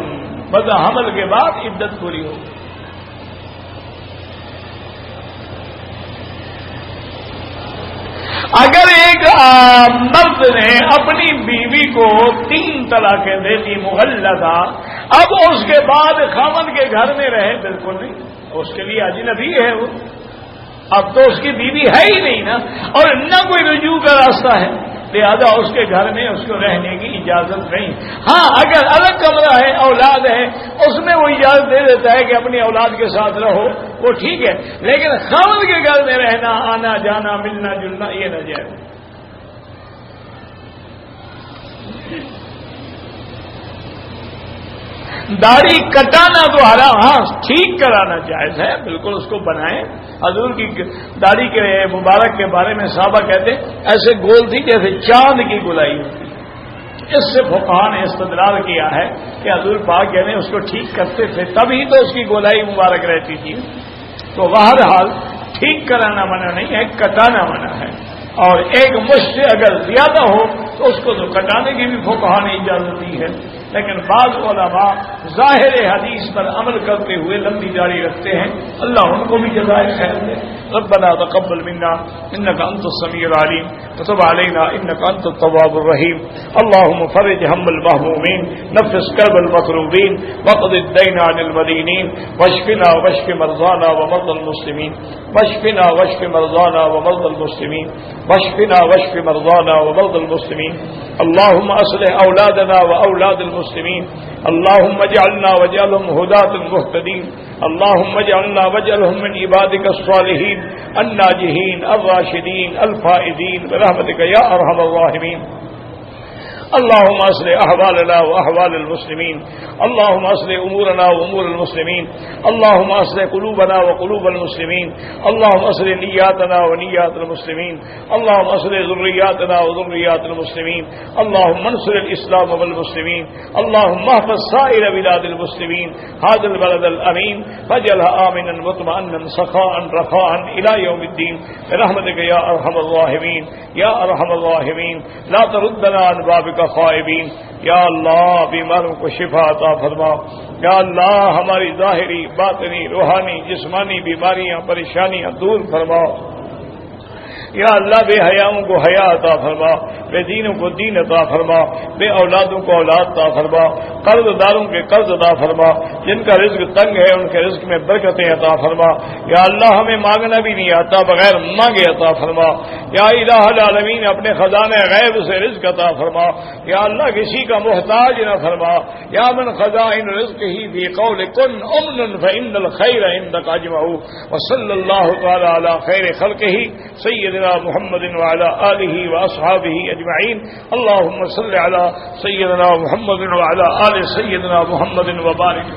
مگر حمل کے بعد عدت پوری ہو گئی۔ اگر ایک مرد نے اپنی بیوی کو 3 طلاقیں دے دی مغلظہ، اب اس کے بعد خاوند کے گھر میں رہے، بالکل نہیں، اس کے لیے اجنبی ہے وہ، اب تو اس کی بیوی ہے ہی نہیں نا، اور نہ کوئی رجوع کا راستہ ہے، لہذا اس کے گھر میں اس کو رہنے کی اجازت نہیں۔ ہاں اگر الگ کمرہ ہے، اولاد ہے، اس میں وہ اجازت دے دیتا ہے کہ اپنی اولاد کے ساتھ رہو، وہ ٹھیک ہے، لیکن خاوند کے گھر میں رہنا، آنا جانا، ملنا جلنا، یہ نہ جائے۔ داڑھی کٹانا تو حرام، ہاں ٹھیک کرانا جائز ہے، بالکل اس کو بنائیں۔ حضور کی داڑھی کے مبارک کے بارے میں صحابہ کہتے ایسے گول تھی جیسے چاند کی گولائی ہوتی۔ اس سے فقہاء نے استدلال کیا ہے کہ حضور پاک یعنی اس کو ٹھیک کرتے تھے، تبھی تو اس کی گولائی مبارک رہتی تھی۔ تو بہرحال ٹھیک کرانا منع نہیں ہے، کٹانا منع ہے، اور ایک مشت سے اگر زیادہ ہو تو اس کو تو کٹانے کی بھی فقہاء نے اجازت دی ہے، لیکن بعض علماء ظاہر حدیث پر عمل کرتے ہوئے لمبی داڑھی رکھتے ہیں، اللہ ان کو بھی جزائے خیر دے۔ ربنا تقبل منا انك انت السميع العليم وتب علينا انك انت التواب الرحيم اللهم فرج هم المهمومين نفس كرب المكروبين واقض الدين عن المدينين واشفنا واشف مرضانا ومرضى المسلمين واشفنا واشف مرضانا ومرضى المسلمين واشفنا واشف مرضانا ومرضى المسلمين اللهم اصلح اولادنا واولاد المسلمين اللهم اجعلنا واجعلهم هداة مهتدين اللهم اجعلنا واجعلهم من عبادك الصالحين الناجحين الراشدين الفائزين برحمتك يا ارحم الراحمين اللهم اصلح احوالنا واحوال المسلمين اللهم اصلح امورنا وامور المسلمين اللهم اصلح قلوبنا وقلوب المسلمين اللهم اصلح نياتنا ونيات المسلمين اللهم اصلح ذرياتنا وذريات المسلمين اللهم انصر الاسلام والمسلمين اللهم احفظ سائر بلاد المسلمين هذا البلد الامين واجعلها امنا مطمئنا سخاء رخاء الى يوم الدين برحمتك يا ارحم الراحمين يا ارحم الراحمين لا تردنا عن بابك کا خائبین، یا اللہ بیماروں کو شفا عطا فرما، یا اللہ ہماری ظاہری باطنی روحانی جسمانی بیماریاں پریشانیاں دور فرما، یا اللہ بے حیاؤں کو حیا عطا فرما، بے دینوں کو دین عطا فرما، بے اولادوں کو اولاد عطا فرما، قرض داروں کے قرض عطا فرما، جن کا رزق تنگ ہے ان کے رزق میں برکتیں عطا فرما، یا اللہ ہمیں مانگنا بھی نہیں آتا بغیر مانگے عطا فرما، یا الہ العالمین اپنے خزانے غیب سے رزق عطا فرما، یا اللہ کسی کا محتاج نہ فرما، یا من خزائن رزقہ فی قول کن امن فإن الخیر عندک اجمع، وصلی اللہ تعالی علی خیر خلقہ سیدنا محمد وعلى آلہ واصحابہ اجمعین، اللہم صل علی سیدنا محمد وعلى آل سیدنا محمد وبارک